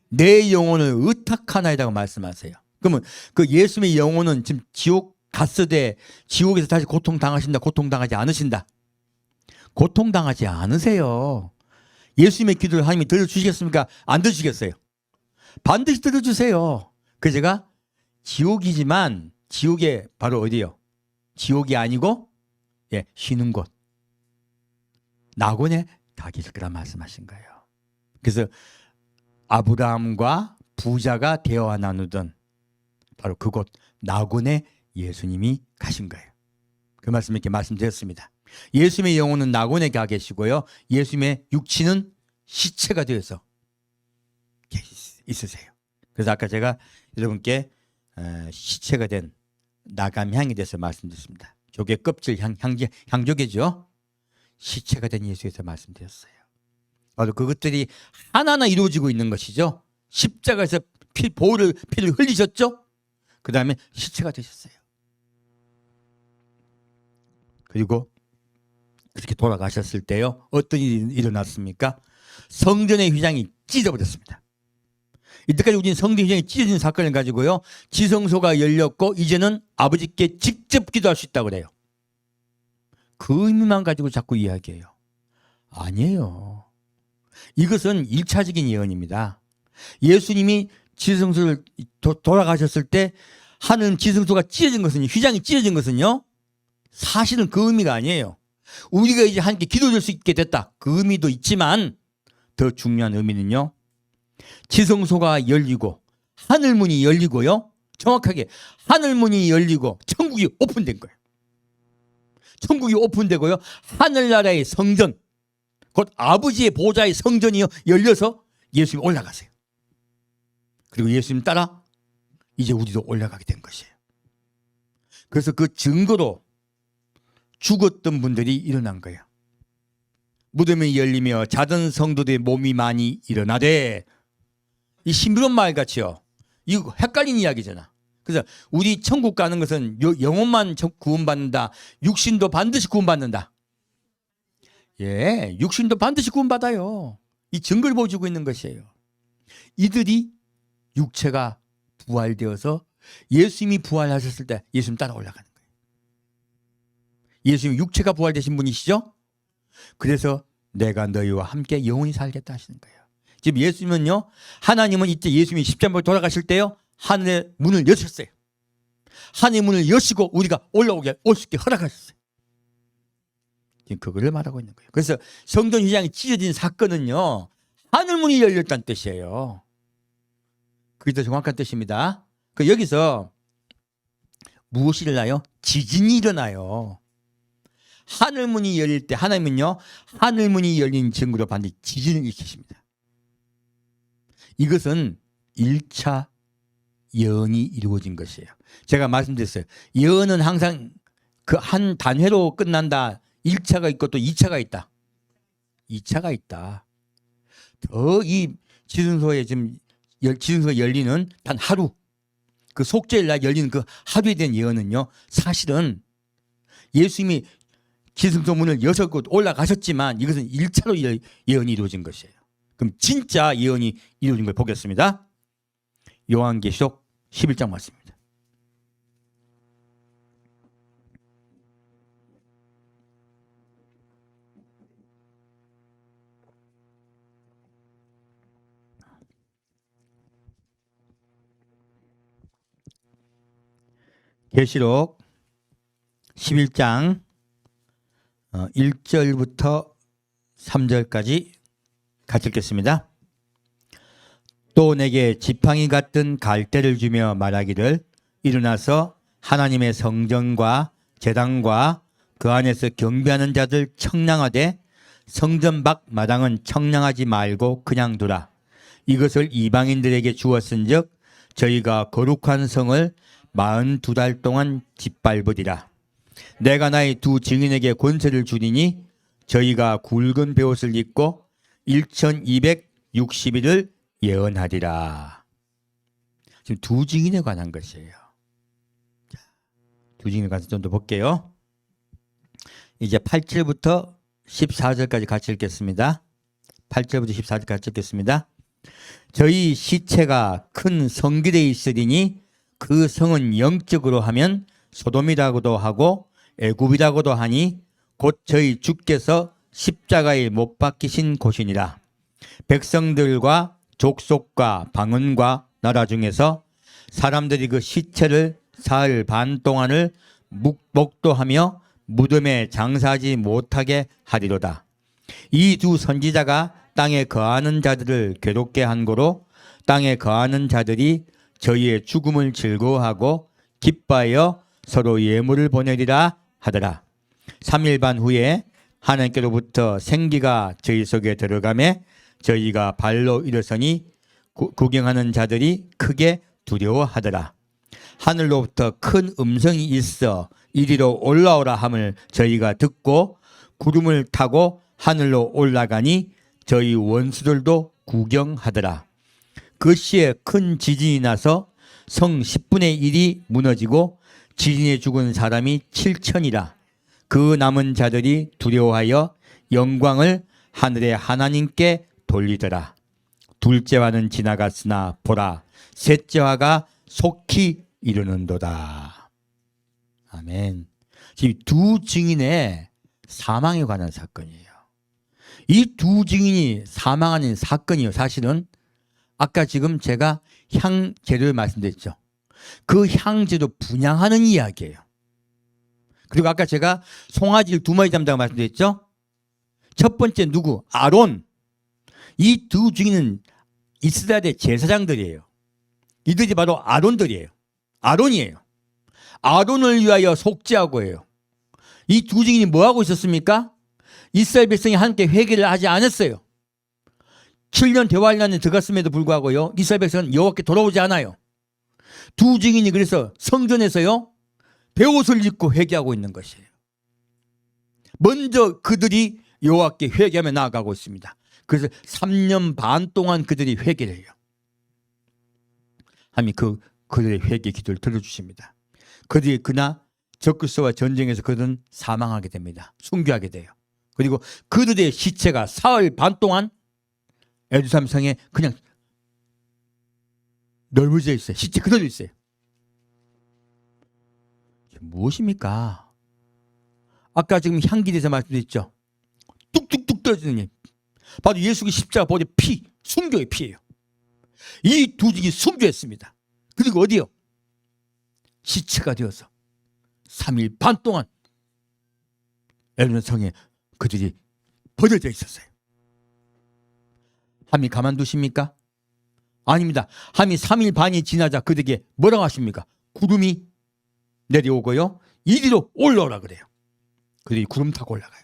내 영혼을 의탁하나이다고 말씀하세요. 그러면 그 예수님의 영혼은 지금 지옥 갔으되 지옥에서 다시 고통당하신다, 고통당하지 않으신다? 고통당하지 않으세요. 예수님의 기도를 하나님이 들어주시겠습니까? 안 들어주시겠어요? 반드시 들어주세요. 그래서 제가 지옥이지만 지옥에 바로 어디요? 지옥이 아니고 쉬는 곳 낙원에 가 계실 거라 말씀하신 거예요. 그래서 아브라함과 부자가 대화 나누던 바로 그곳 낙원에 예수님이 가신 거예요. 그 말씀 이렇게 말씀드렸습니다. 예수님의 영혼은 낙원에 가 계시고요. 예수님의 육체는 시체가 되어서 있으세요. 그래서 아까 제가 여러분께 시체가 된 나감향에 대해서 말씀드렸습니다. 조개 껍질 향조개죠. 시체가 된 예수에서 말씀드렸어요. 바로 그것들이 하나하나 이루어지고 있는 것이죠. 십자가에서 피를 흘리셨죠. 그 다음에 시체가 되셨어요. 그리고 그렇게 돌아가셨을 때요, 어떤 일이 일어났습니까? 성전의 휘장이 찢어버렸습니다. 이때까지 우리는 성전 휘장이 찢어진 사건을 가지고요, 지성소가 열렸고 이제는 아버지께 직접 기도할 수 있다고 그래요. 그 의미만 가지고 자꾸 이야기해요. 아니에요. 이것은 1차적인 예언입니다. 예수님이 지성소를 돌아가셨을 때 하늘 지성소가 찢어진 것은, 휘장이 찢어진 것은요, 사실은 그 의미가 아니에요. 우리가 이제 하나님께 기도할 수 있게 됐다, 그 의미도 있지만 더 중요한 의미는요, 지성소가 열리고 하늘문이 열리고요, 정확하게 하늘문이 열리고 천국이 오픈된 거예요. 천국이 오픈되고요, 하늘나라의 성전, 곧 아버지의 보좌의 성전이요 열려서 예수님이 올라가세요. 그리고 예수님 따라 이제 우리도 올라가게 된 것이에요. 그래서 그 증거로 죽었던 분들이 일어난 거예요. 무덤이 열리며 자던 성도들의 몸이 많이 일어나되, 이 신비로운 말 같이요, 이거 헷갈리는 이야기잖아. 그래서 우리 천국 가는 것은 영혼만 구원받는다, 육신도 반드시 구원받는다. 예, 육신도 반드시 구원받아요. 이 증거를 보여주고 있는 것이에요. 이들이 육체가 부활되어서 예수님이 부활하셨을 때 예수님 따라 올라가는 거예요. 예수님 육체가 부활되신 분이시죠? 그래서 내가 너희와 함께 영원히 살겠다 하시는 거예요. 지금 예수님은요, 하나님은 이때 예수님이 십자가에 돌아가실 때요, 하늘의 문을 여셨어요. 하늘의 문을 여시고 우리가 올 수 있게 허락하셨어요. 지금 그거를 말하고 있는 거예요. 그래서 성전 휘장이 찢어진 사건은요, 하늘문이 열렸다는 뜻이에요. 그게 더 정확한 뜻입니다. 그 여기서 무엇이 일어나요? 지진이 일어나요. 하늘문이 열릴 때 하나님은요, 하늘문이 열린 증거로 반드시 지진을 일으키십니다. 이것은 1차 예언이 이루어진 것이에요. 제가 말씀드렸어요. 예언은 항상 그 한 단회로 끝난다. 1차가 있고 또 2차가 있다. 2차가 있다. 더 이 지순소에 지금 지순소가 열리는 단 하루, 그 속죄일 날 열리는 그 하루에 대한 예언은요, 사실은 예수님이 지승소 문을 6곳 올라가셨지만 이것은 1차로 예언이 이루어진 것이에요. 그럼 진짜 예언이 이루어진 걸 보겠습니다. 요한계시록 11장 말씀입니다. 계시록 11장 1절부터 3절까지 같이 읽겠습니다. 또 내게 지팡이 같은 갈대를 주며 말하기를 일어나서 하나님의 성전과 제단과 그 안에서 경배하는 자들 청량하되 성전 밖 마당은 청량하지 말고 그냥 두라. 이것을 이방인들에게 주었은즉 저희가 거룩한 성을 42달 동안 짓밟으리라. 내가 나의 두 증인에게 권세를 주리니 저희가 굵은 베옷을 입고 1260일을 예언하리라. 지금 두 증인에 관한 것이에요. 두 증인에 관해서 좀 더 볼게요. 이제 8절부터 14절까지 같이 읽겠습니다. 8절부터 14절까지 같이 읽겠습니다. 저희 시체가 큰 성길에 있으리니 그 성은 영적으로 하면 소돔이라고도 하고 애굽이라고도 하니 곧 저희 주께서 십자가에 못 박히신 곳이니라. 백성들과 족속과 방언과 나라 중에서 사람들이 그 시체를 사흘 반 동안을 목도하며 무덤에 장사하지 못하게 하리로다. 이 두 선지자가 땅에 거하는 자들을 괴롭게 한 고로 땅에 거하는 자들이 저희의 죽음을 즐거워하고 기뻐하여 서로 예물을 보내리라 하더라. 3일 반 후에 하나님께로부터 생기가 저희 속에 들어가매 저희가 발로 일어서니 구경하는 자들이 크게 두려워하더라. 하늘로부터 큰 음성이 있어 이리로 올라오라 함을 저희가 듣고 구름을 타고 하늘로 올라가니 저희 원수들도 구경하더라. 그 시에 큰 지진이 나서 성 10분의 1이 무너지고 지진에 죽은 사람이 7천이라. 그 남은 자들이 두려워하여 영광을 하늘의 하나님께 돌리더라. 둘째화는 지나갔으나 보라, 셋째화가 속히 이르는도다. 아멘. 지금 두 증인의 사망에 관한 사건이에요. 이 두 증인이 사망하는 사건이요, 사실은 아까 지금 제가 향재료를 말씀드렸죠. 그 향재료 분향하는 이야기예요. 그리고 아까 제가 송아지를 2마리 잡는다고 말씀드렸죠. 첫 번째 누구? 아론. 이 두 증인은 이스라엘의 제사장들이에요. 이들이 바로 아론들이에요. 아론이에요. 아론을 위하여 속죄하고 해요. 이 두 증인이 뭐하고 있었습니까? 이스라엘 백성이 하나님께 회개를 하지 않았어요. 7년 대환란에 들어갔음에도 불구하고요, 이스라엘 백성은 여호와께 돌아오지 않아요. 두 증인이 그래서 성전에서요 베옷을 입고 회개하고 있는 것이에요. 먼저 그들이 여호와께 회개하며 나아가고 있습니다. 그래서 3년 반 동안 그들이 회개를 해요. 하나님이 그들의 회개 기도를 들어주십니다. 그들이 그나 적그리스도와 전쟁에서 그들은 사망하게 됩니다. 순교하게 돼요. 그리고 그들의 시체가 사흘 반 동안 예루살렘 성에 그냥 널브러져 있어요. 시체 그대로 있어요. 무엇입니까? 아까 지금 향기에서 말씀드렸죠. 뚝뚝뚝 떨어지는 일. 바로 예수의 십자가 보혈의 피, 순교의 피예요. 이 두 증이 순교했습니다. 그리고 어디요? 시체가 되어서 3일 반 동안 예루살렘 성에 그들이 버려져 있었어요. 하나님이 가만두십니까? 아닙니다. 하나님이 3일 반이 지나자 그들에게 뭐라고 하십니까? 구름이 내려오고요, 이리로 올라오라 그래요. 그들이 구름 타고 올라가요.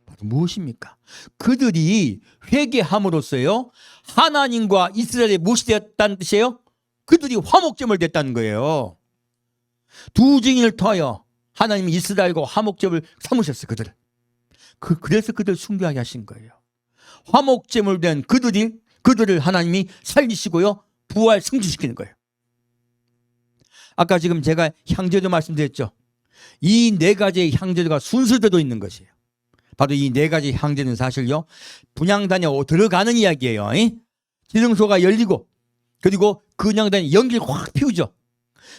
바로 무엇입니까? 그들이 회개함으로써요, 하나님과 이스라엘이 무엇이 되었다는 뜻이에요? 그들이 화목제물 됐다는 거예요. 두 증인을 통하여 하나님이 이스라엘과 화목제물 삼으셨어요. 그래서 그들 숭배하게 하신 거예요. 화목제물 된 그들을 하나님이 살리시고요, 부활 승진시키는 거예요. 아까 지금 제가 향제도 말씀드렸죠. 이 네 가지의 향제도가 순서대로 있는 것이에요. 바로 이 네 가지 향제는 사실요, 분향단에 들어가는 이야기예요. 지성소가 열리고, 그리고 그 분향단에 연기를 확 피우죠.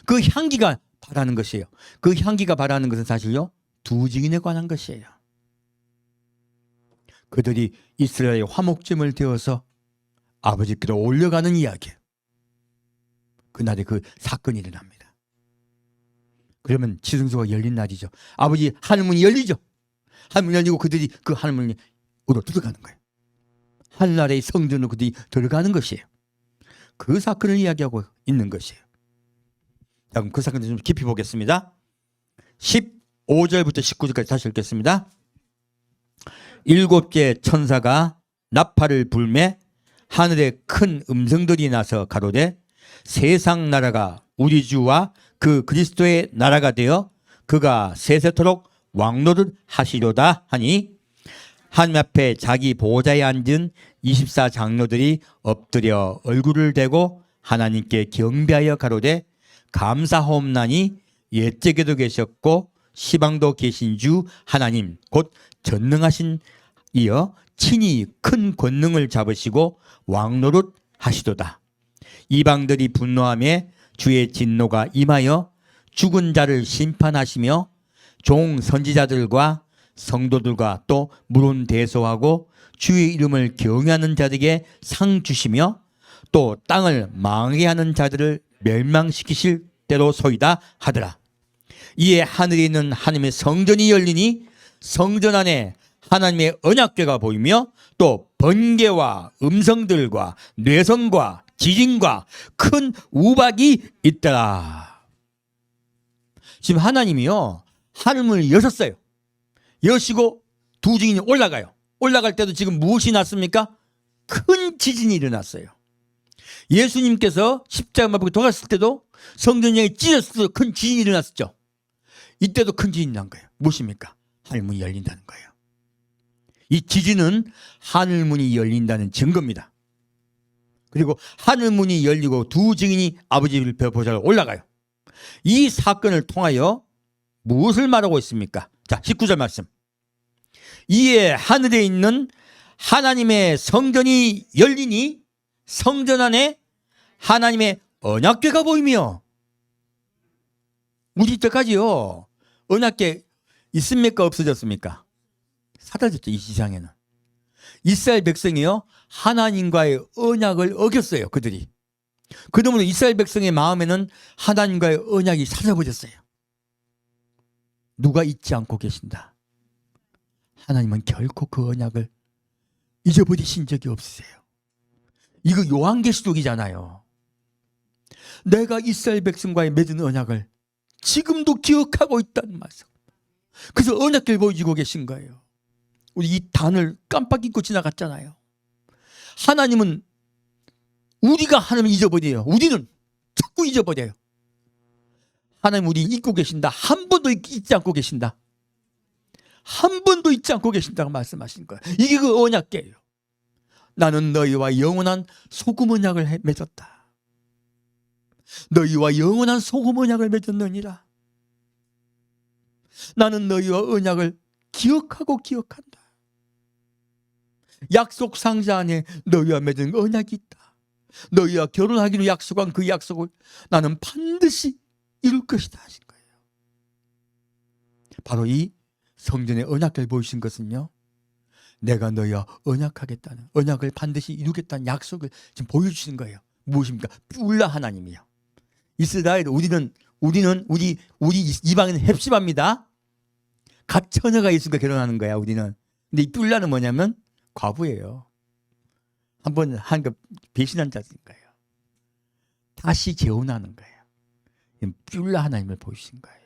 그 향기가 바라는 것이에요. 그 향기가 바라는 것은 사실요, 두 증인에 관한 것이에요. 그들이 이스라엘의 화목제물 되어서 아버지께로 올려가는 이야기예요. 그날에 그 사건이 일어납니다. 그러면 지성소가 열린 날이죠. 아버지 하늘문이 열리죠. 하늘문이 열리고 그들이 그 하늘문으로 들어가는 거예요. 하늘나라의 성전으로 그들이 들어가는 것이에요. 그 사건을 이야기하고 있는 것이에요. 자, 그럼 그 사건을 좀 깊이 보겠습니다. 15절부터 19절까지 다시 읽겠습니다. 일곱째 천사가 나팔을 불매 하늘에 큰 음성들이 나서 가로되 세상 나라가 우리 주와 그 그리스도의 나라가 되어 그가 세세토록 왕노를 하시려다 하니, 하나님 앞에 자기 보호자에 앉은 24장로들이 엎드려 얼굴을 대고 하나님께 경배하여 가로되 감사하옵나니 옛적에도 계셨고 시방도 계신 주 하나님 곧 전능하신 이여 친히 큰 권능을 잡으시고 왕노릇 하시도다. 이방들이 분노하며 주의 진노가 임하여 죽은 자를 심판하시며 종 선지자들과 성도들과 또 물은 대소하고 주의 이름을 경외하는 자들에게 상 주시며 또 땅을 망하게 하는 자들을 멸망시키실 때로 소이다 하더라. 이에 하늘에 있는 하나님의 성전이 열리니 성전 안에 하나님의 언약궤가 보이며 또 번개와 음성들과 뇌성과 지진과 큰 우박이 있더라. 지금 하나님이요, 하늘문을 여셨어요. 여시고 두 증인이 올라가요. 올라갈 때도 지금 무엇이 났습니까? 큰 지진이 일어났어요. 예수님께서 십자가 못 박혀 돌아갔을 때도 성전이 찢었을 때도 큰 지진이 일어났었죠. 이때도 큰 지진이 난 거예요. 무엇입니까? 하늘문이 열린다는 거예요. 이 지진은 하늘문이 열린다는 증거입니다. 그리고 하늘문이 열리고 두 증인이 아버지 보좌로 올라가요. 이 사건을 통하여 무엇을 말하고 있습니까? 자, 19절 말씀. 이에 하늘에 있는 하나님의 성전이 열리니 성전 안에 하나님의 언약궤가 보이며, 우리 때까지요 언약궤 있습니까? 없어졌습니까? 사라졌죠. 이 세상에는. 이스라엘 백성이요 하나님과의 언약을 어겼어요. 그들이. 그러므로 이스라엘 백성의 마음에는 하나님과의 언약이 사라져버렸어요. 누가 잊지 않고 계신다. 하나님은 결코 그 언약을 잊어버리신 적이 없으세요. 이거 요한계시록이잖아요. 내가 이스라엘 백성과의 맺은 언약을 지금도 기억하고 있다는 말씀. 그래서 언약궤를 보여주고 계신 거예요. 우리 이 단을 깜빡 잊고 지나갔잖아요. 하나님은 우리가 하나님을 잊어버려요. 우리는 자꾸 잊어버려요. 하나님 우리 잊고 계신다. 한 번도 잊지 않고 계신다. 한 번도 잊지 않고 계신다고 말씀하신 거예요. 이게 그 언약궤예요. 나는 너희와 영원한 소금 언약을 맺었다. 너희와 영원한 소금 언약을 맺었느니라. 나는 너희와 언약을 기억하고 기억한다. 약속 상자 안에 너희와 맺은 언약이 있다. 너희와 결혼하기로 약속한 그 약속을 나는 반드시 이룰 것이다 하신 거예요. 바로 이 성전의 언약궤를 보이신 것은요, 내가 너희와 언약하겠다는, 언약을 반드시 이루겠다는 약속을 지금 보여주시는 거예요. 무엇입니까? 뿔라 하나님이요. 이스라엘, 우리 이방인은 헵시바입니다. 갓 처녀가 있으니까 결혼하는 거야 우리는. 근데 이 뷸라는 뭐냐면 과부예요. 한번 한 거 배신한 자인 거예요. 다시 재혼하는 거예요. 뷸라 하나님을 보이신 거예요.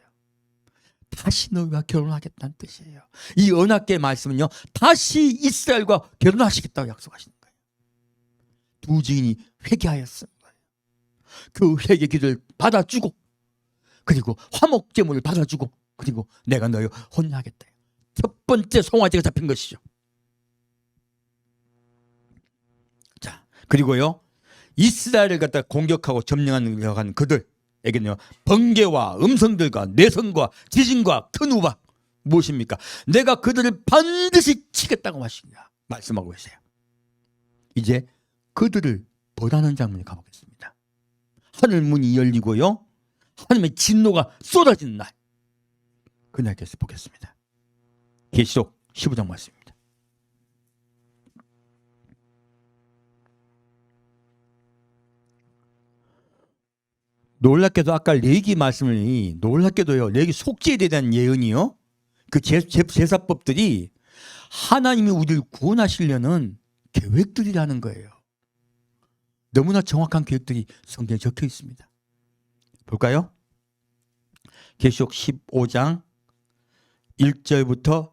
다시 너희와 결혼하겠다는 뜻이에요. 이 언약궤 말씀은요, 다시 이스라엘과 결혼하시겠다고 약속하시는 거예요. 두 증인이 회개하였습니다. 그 회개 기도를 받아주고, 그리고 화목 제물을 받아주고, 그리고 내가 너희 혼인하겠다. 첫 번째 송아지가 잡힌 것이죠. 자, 그리고요, 이스라엘을 갖다 공격하고 점령하는 그들에게는요, 번개와 음성들과 내성과 지진과 큰 우박, 무엇입니까? 내가 그들을 반드시 치겠다고 말씀하고 계세요. 이제 그들을 벌하는 장면에 가보겠습니다. 하늘 문이 열리고요, 하나님의 진노가 쏟아지는 날, 그날께서 보겠습니다. 계시록 15장 말씀입니다. 놀랍게도 아까 레위기 말씀이, 놀랍게도요, 레위기 속죄에 대한 예언이요, 그 제사법들이 하나님이 우리를 구원하시려는 계획들이라는 거예요. 너무나 정확한 계획들이 성경에 적혀 있습니다. 볼까요? 계시록 15장 1절부터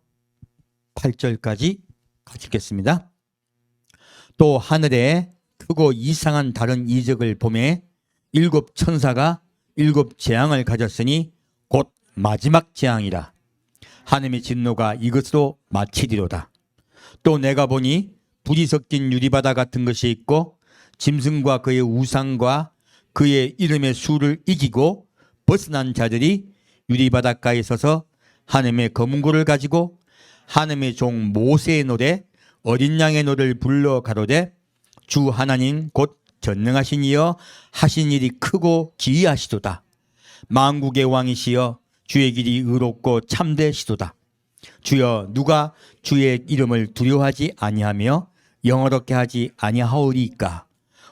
8절까지 같이 읽겠습니다. 또 하늘에 크고 이상한 다른 이적을 보매 일곱 천사가 일곱 재앙을 가졌으니 곧 마지막 재앙이라. 하나님의 진노가 이것으로 마치리로다. 또 내가 보니 불이 섞인 유리바다 같은 것이 있고 짐승과 그의 우상과 그의 이름의 수를 이기고 벗어난 자들이 유리바닷가에 서서 하나님의 검은고를 가지고 하나님의 종 모세의 노래 어린 양의 노래를 불러 가로되 주 하나님 곧 전능하신 이여 하신 일이 크고 기이하시도다. 만국의 왕이시여 주의 길이 의롭고 참되시도다. 주여 누가 주의 이름을 두려워하지 아니하며 영어롭게 하지 아니하오리까.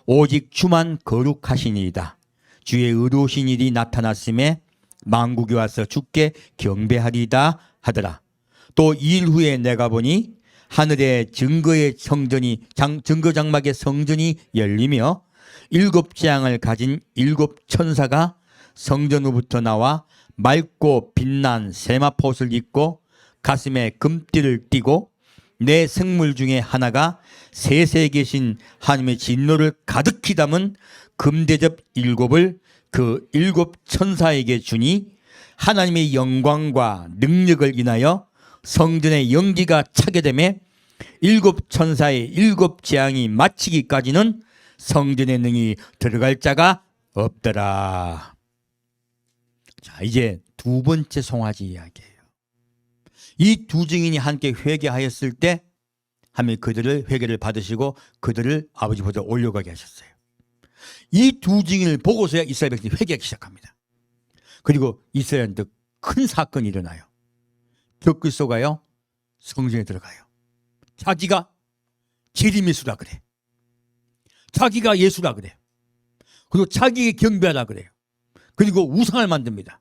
오직 주만 거룩하시니이다. 주의 의로우신 일이 나타났음에 만국이 와서 주께 경배하리이다 하더라. 또 2일 후에 내가 보니 하늘에 증거의 성전이 증거 장막의 성전이 열리며 일곱 재앙을 가진 일곱 천사가 성전으로부터 나와 맑고 빛난 세마포옷을 입고 가슴에 금띠를 띠고 내 생물 중에 하나가 셋에 계신 하나님의 진노를 가득히 담은 금대접 일곱을 그 일곱 천사에게 주니 하나님의 영광과 능력을 인하여 성전의 연기가 차게 되매 일곱 천사의 일곱 재앙이 마치기까지는 성전의 능이 들어갈 자가 없더라. 자, 이제 두 번째 송아지 이야기예요. 이 두 증인이 함께 회개하였을 때 하나님이 그들을 회개를 받으시고 그들을 아버지 보좌에 올려가게 하셨어요. 이 두 증인을 보고서야 이스라엘 백성이 회개하기 시작합니다. 그리고 이스라엘한테 큰 사건이 일어나요. 벽을 쏘가요, 성전에 들어가요. 자기가 재림예수라 그래. 자기가 예수라 그래. 그리고 자기에게 경배하라 그래요. 그리고 우상을 만듭니다.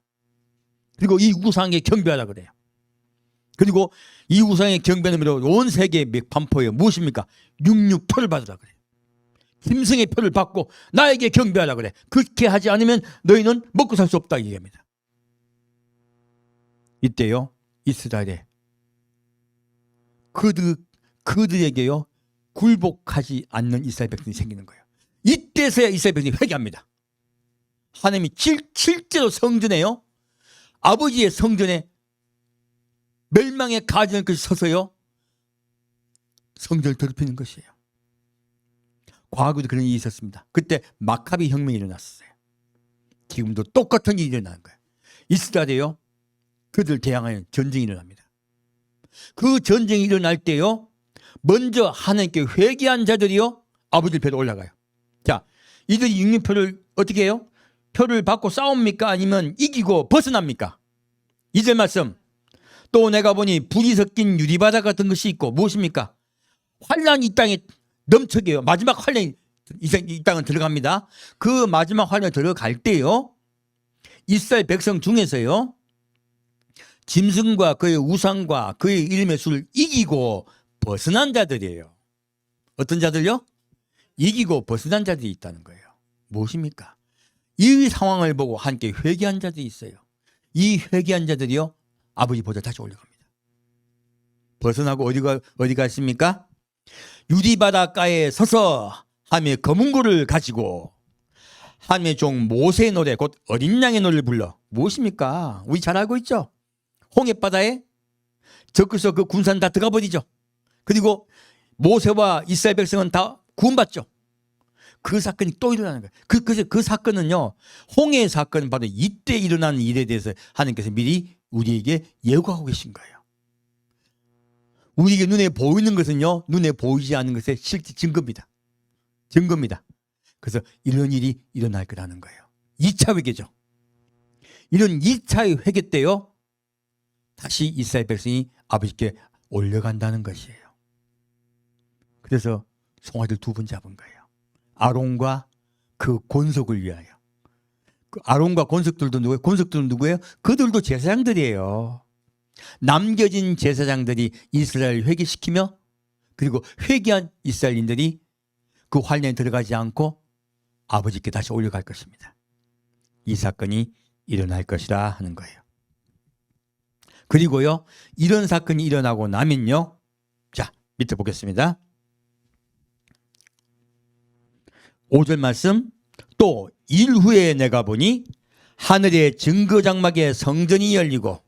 그리고 이 우상에 경배하라 그래요. 그리고 이 우상에 경배하는 온 세계에 반포해요. 무엇입니까? 육육표를 받으라 그래요. 짐승의 표를 받고 나에게 경배하라 그래. 그렇게 하지 않으면 너희는 먹고 살 수 없다 얘기합니다. 이때요, 이스라엘에 그들에게요 굴복하지 않는 이스라엘 백성이 생기는 거예요. 이때서야 이스라엘 백성이 회개합니다. 하나님이 실제로 성전에요, 아버지의 성전에 멸망의 가전을 서서요 성전을 더럽히는 것이에요. 과거에도 그런 일이 있었습니다. 그때 마카비 혁명이 일어났어요. 지금도 똑같은 일이 일어나는 거예요. 이스라엘에요 그들 대항하여 전쟁이 일어납니다. 그 전쟁이 일어날 때요 먼저 하나님께 회개한 자들이요 아버지 표로 올라가요. 자, 이들이 육류표를 어떻게 해요? 표를 받고 싸웁니까? 아니면 이기고 벗어납니까? 2절 말씀. 또 내가 보니 불이 섞인 유리바다 같은 것이 있고 무엇입니까? 환란이 이 땅에 넘쳐게요. 마지막 환란이 이 땅은 들어갑니다. 그 마지막 환란이 들어갈 때요 이스라엘 백성 중에서요 짐승과 그의 우상과 그의 이름의 수를 이기고 벗어난 자들이에요. 어떤 자들요? 이기고 벗어난 자들이 있다는 거예요. 무엇입니까? 이 상황을 보고 함께 회개한 자들이 있어요. 이 회개한 자들이요, 아버지 보좌 다시 올라갑니다. 벗어나고 어디가 있습니까? 유리바닷가에 서서 하나님의 검은고를 가지고 하나님의 종 모세의 노래, 곧 어린 양의 노래를 불러. 무엇입니까? 우리 잘 알고 있죠? 홍해바다에 적그리스도 그 군사는 다 들어가 버리죠. 그리고 모세와 이스라엘 백성은 다 구원받죠. 그 사건이 또 일어나는 거예요. 그 사건은요, 홍해 사건은 바로 이때 일어나는 일에 대해서 하나님께서 미리 우리에게 예고하고 계신 거예요. 우리에게 눈에 보이는 것은요, 눈에 보이지 않는 것의 실제 증거입니다. 그래서 이런 일이 일어날 거라는 거예요. 2차 회개죠. 이런 2차의 회개 때요, 다시 이스라엘 백성이 아버지께 올려간다는 것이에요. 그래서 송아지를 2번 잡은 거예요. 아론과 그 권속을 위하여. 그 아론과 권속들도 누구예요? 권속들은 누구예요? 그들도 제사장들이에요. 남겨진 제사장들이 이스라엘을 회개시키며, 그리고 회개한 이스라엘인들이 그 환란에 들어가지 않고 아버지께 다시 올려갈 것입니다. 이 사건이 일어날 것이라 하는 거예요. 그리고요, 이런 사건이 일어나고 나면요, 자, 밑에 보겠습니다. 5절 말씀, 또 일 후에 내가 보니 하늘의 증거장막에 성전이 열리고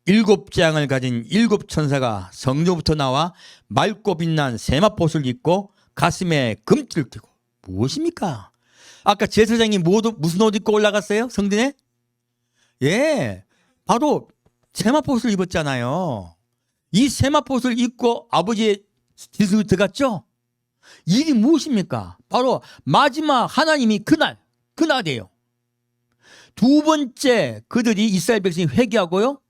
7장을 가진 7천사가 성전부터 나와 맑고 빛난 세마포옷을 입고 가슴에 금띠를 띠고. 무엇입니까? 아까 제사장이 무슨 옷 입고 올라갔어요? 성전에? 예, 바로 세마포옷을 입었잖아요. 이 세마포옷을 입고 아버지의 지성에 들어갔죠? 일이 무엇입니까? 바로 마지막 하나님이 그날이에요. 2번째 그들이 이스라엘 백성이 회개하고요,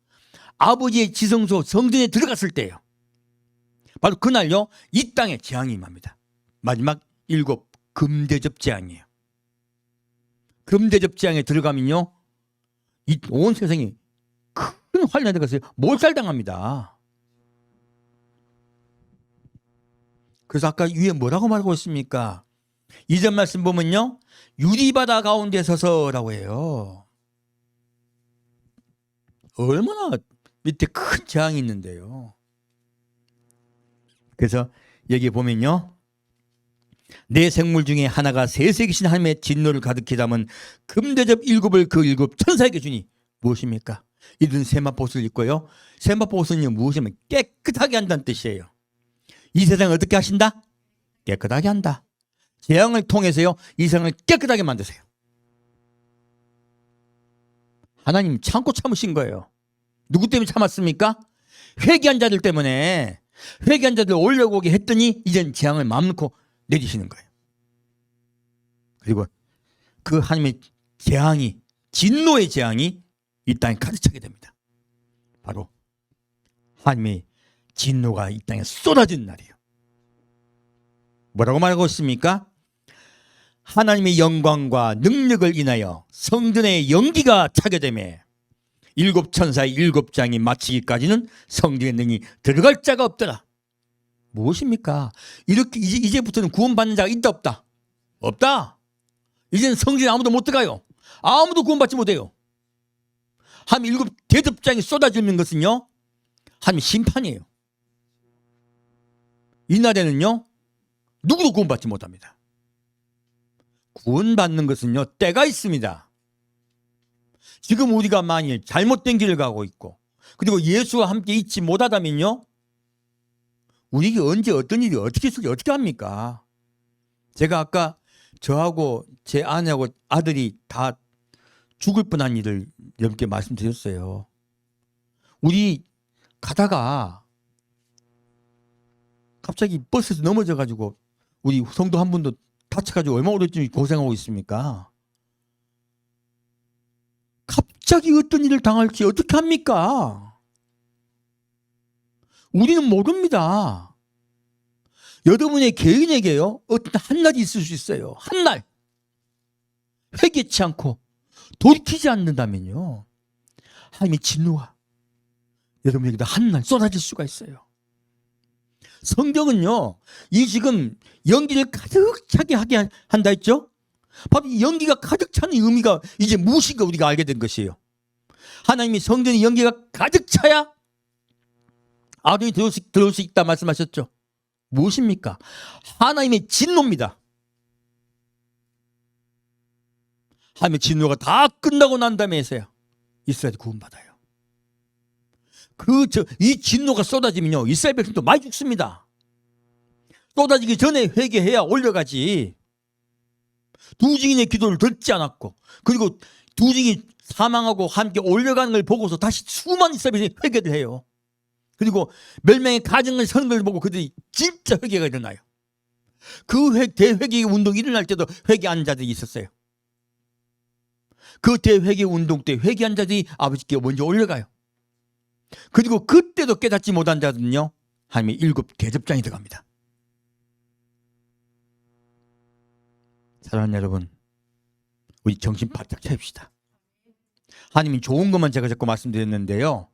아버지의 지성소 성전에 들어갔을 때예요. 바로 그날요, 이 땅에 재앙이 임합니다. 마지막 7 금대접 재앙이에요. 금대접 재앙에 들어가면요, 이 온 세상이 큰 환란에 들어가서 몰살당합니다. 그래서 아까 위에 뭐라고 말하고 있습니까? 이전 말씀 보면요, 유리바다 가운데 서서라고 해요. 얼마나 밑에 큰 재앙이 있는데요. 그래서 여기 보면요, 내 생물 중에 하나가 세세기신 하나님의 진노를 가득히 담은 금대접 7을 그 7천사에게 주니. 무엇입니까? 이들은 세마포옷을 입고요, 세마포옷은 무엇이냐면 깨끗하게 한다는 뜻이에요. 이 세상을 어떻게 하신다? 깨끗하게 한다. 재앙을 통해서요, 이 세상을 깨끗하게 만드세요. 하나님 참고 참으신 거예요. 누구 때문에 참았습니까? 회개한 자들 때문에. 회개한 자들 올려오게 했더니 이젠 재앙을 마음 놓고 내리시는 거예요. 그리고 그 하나님의 재앙이, 진노의 재앙이 이 땅에 가득 차게 됩니다. 바로 하나님의 진노가 이 땅에 쏟아진 날이에요. 뭐라고 말하고 있습니까? 하나님의 영광과 능력을 인하여 성전의 연기가 차게 되매 7천사의 7장이 마치기까지는 성전의 능이 들어갈 자가 없더라. 무엇입니까? 이렇게 이제부터는 구원받는 자가 있다 없다? 없다. 이제는 성전에 아무도 못 들어가요. 아무도 구원받지 못해요. 하나님 7 대접장이 쏟아지는 것은요, 하나님 심판이에요. 이날에는요, 누구도 구원받지 못합니다. 구원받는 것은요, 때가 있습니다. 지금 우리가 만일 잘못된 길을 가고 있고, 그리고 예수와 함께 있지 못하다면요, 우리에게 언제 어떤 일이 어떻게 합니까? 제가 아까 저하고 제 아내하고 아들이 다 죽을 뻔한 일을 여러분께 말씀드렸어요. 우리 가다가 갑자기 버스에서 넘어져가지고 우리 성도 한 분도 다쳐가지고 얼마나 오랫동안 고생하고 있습니까? 갑자기 어떤 일을 당할지 어떻게 합니까? 우리는 모릅니다. 여러분의 개인에게요, 어떤 한날이 있을 수 있어요. 한날 회개치 않고 돌이키지 않는다면요, 하나님의 진노가 여러분에게도 한날 쏟아질 수가 있어요. 성경은요, 이 지금 연기를 가득 차게 하게 한다 했죠? 바로 이 연기가 가득 차는 의미가 이제 무엇인가 우리가 알게 된 것이에요. 하나님이 성전에 연기가 가득 차야 아론이 들어올 수 있다 말씀하셨죠. 무엇입니까? 하나님의 진노입니다. 하나님의 진노가 다 끝나고 난 다음에서야 이스라엘이 구원받아요. 이 진노가 쏟아지면요, 이스라엘 백성도 많이 죽습니다. 쏟아지기 전에 회개해야 올려가지. 두 증인의 기도를 듣지 않았고, 그리고 두 증인이 사망하고 함께 올려가는 걸 보고서 다시 수많은 이스라엘 백성이 회개를 해요. 그리고 멸망의 가정을 서는 걸 보고 그들이 진짜 회개가 일어나요. 그 대회개 운동이 일어날 때도 회개하는 자들이 있었어요. 그 대회개 운동 때 회개한 자들이 아버지께 먼저 올려가요. 그리고 그때도 깨닫지 못한 자들은요, 하나님의 7 대접장이 들어갑니다. 사랑하는 여러분, 우리 정신 바짝 차립시다. 하나님이 좋은 것만 제가 자꾸 말씀드렸는데요,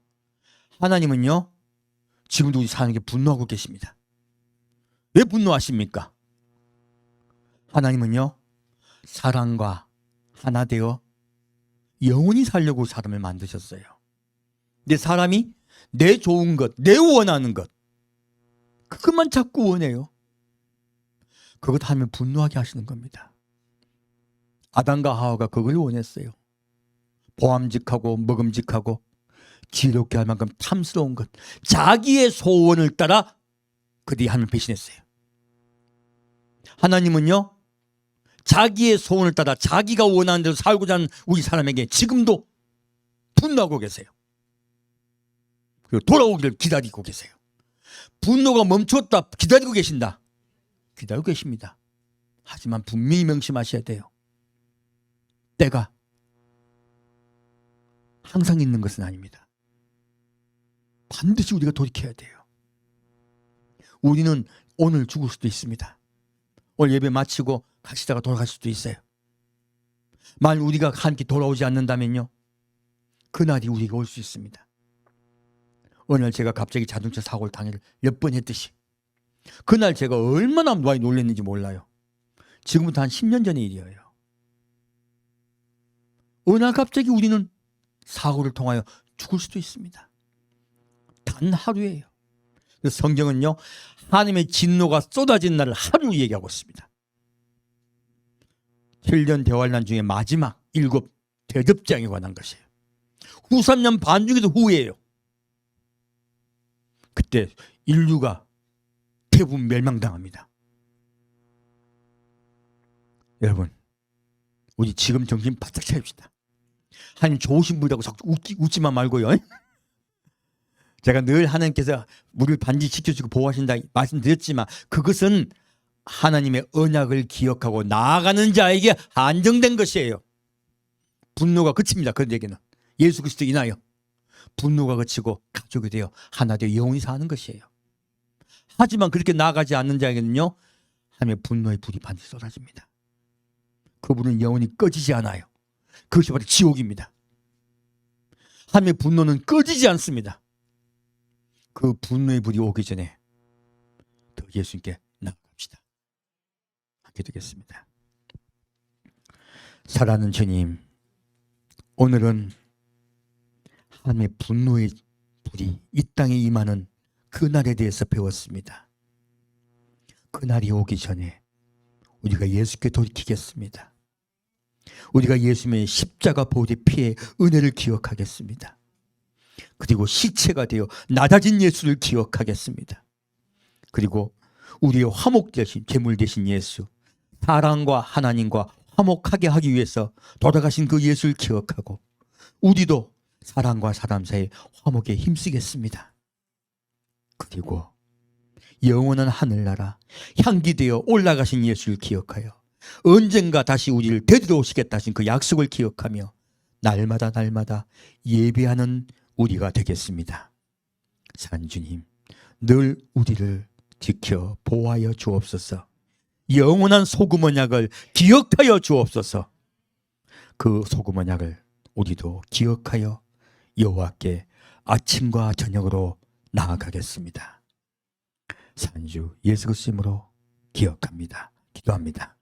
하나님은요 지금도 우리 사람에게 분노하고 계십니다. 왜 분노하십니까? 하나님은요 사랑과 하나 되어 영원히 살려고 사람을 만드셨어요. 근데 사람이 내 좋은 것, 내 원하는 것, 그것만 자꾸 원해요. 그것 하면 분노하게 하시는 겁니다. 아담과 하와가 그걸 원했어요. 보암직하고 먹음직하고 지혜롭게 할 만큼 탐스러운 것, 자기의 소원을 따라 그들이 하나님을 배신했어요. 하나님은요 자기의 소원을 따라 자기가 원하는 대로 살고자 하는 우리 사람에게 지금도 분노하고 계세요. 그리고 돌아오기를 기다리고 계세요. 분노가 멈췄다 기다리고 계신다. 기다리고 계십니다. 하지만 분명히 명심하셔야 돼요. 때가 항상 있는 것은 아닙니다. 반드시 우리가 돌이켜야 돼요. 우리는 오늘 죽을 수도 있습니다. 오늘 예배 마치고 가시다가 돌아갈 수도 있어요. 만약 우리가 함께 돌아오지 않는다면요, 그날이 우리가 올 수 있습니다. 어느 날 제가 갑자기 자동차 사고를 당해를 몇 번 했듯이, 그날 제가 얼마나 많이 놀랐는지 몰라요. 지금부터 한 10년 전의 일이에요. 어느 날 갑자기 우리는 사고를 통하여 죽을 수도 있습니다. 단 하루예요. 그래서 성경은요 하나님의 진노가 쏟아진 날을 하루 얘기하고 있습니다. 7년 대환란 중에 마지막 7 대접장에 관한 것이에요. 후 3년 반 중에도 후예요. 그때 인류가 대부분 멸망당합니다. 여러분, 우리 지금 정신 바짝 차립시다. 하나님 좋으신 분이라고 자꾸 웃지만 말고요. 제가 늘 하나님께서 우리를 반드시 지켜주고 보호하신다 말씀드렸지만, 그것은 하나님의 언약을 기억하고 나아가는 자에게 한정된 것이에요. 분노가 그칩니다. 그들에게는 예수 그리스도 인하여 분노가 그치고 가족이 되어 하나 되어 영원히 사는 것이에요. 하지만 그렇게 나아가지 않는 자에게는요 하나님의 분노의 불이 반드시 쏟아집니다. 그분은 영원히 꺼지지 않아요. 그것이 바로 지옥입니다. 하나님의 분노는 꺼지지 않습니다. 그 분노의 불이 오기 전에 더 예수님께 나아갑시다. 함께 듣겠습니다. 사랑하는 주님, 오늘은 하나님의 분노의 불이 이 땅에 임하는 그날에 대해서 배웠습니다. 그날이 오기 전에 우리가 예수께 돌이키겠습니다. 우리가 예수님의 십자가 보혈의 피의 은혜를 기억하겠습니다. 그리고 시체가 되어 낮아진 예수를 기억하겠습니다. 그리고 우리의 화목 되신 제물 되신 예수, 사랑과 하나님과 화목하게 하기 위해서 돌아가신 그 예수를 기억하고 우리도 사랑과 사람 사이 화목에 힘쓰겠습니다. 그리고 영원한 하늘나라 향기되어 올라가신 예수를 기억하여 언젠가 다시 우리를 데리러 오시겠다 하신 그 약속을 기억하며 날마다 예배하는 우리가 되겠습니다. 산 주님, 늘 우리를 지켜 보호하여 주옵소서. 영원한 소금 언약을 기억하여 주옵소서. 그 소금 언약을 우리도 기억하여 여호와께 아침과 저녁으로 나아가겠습니다. 산주 예수 그리스도 이름으로 기억합니다. 기도합니다.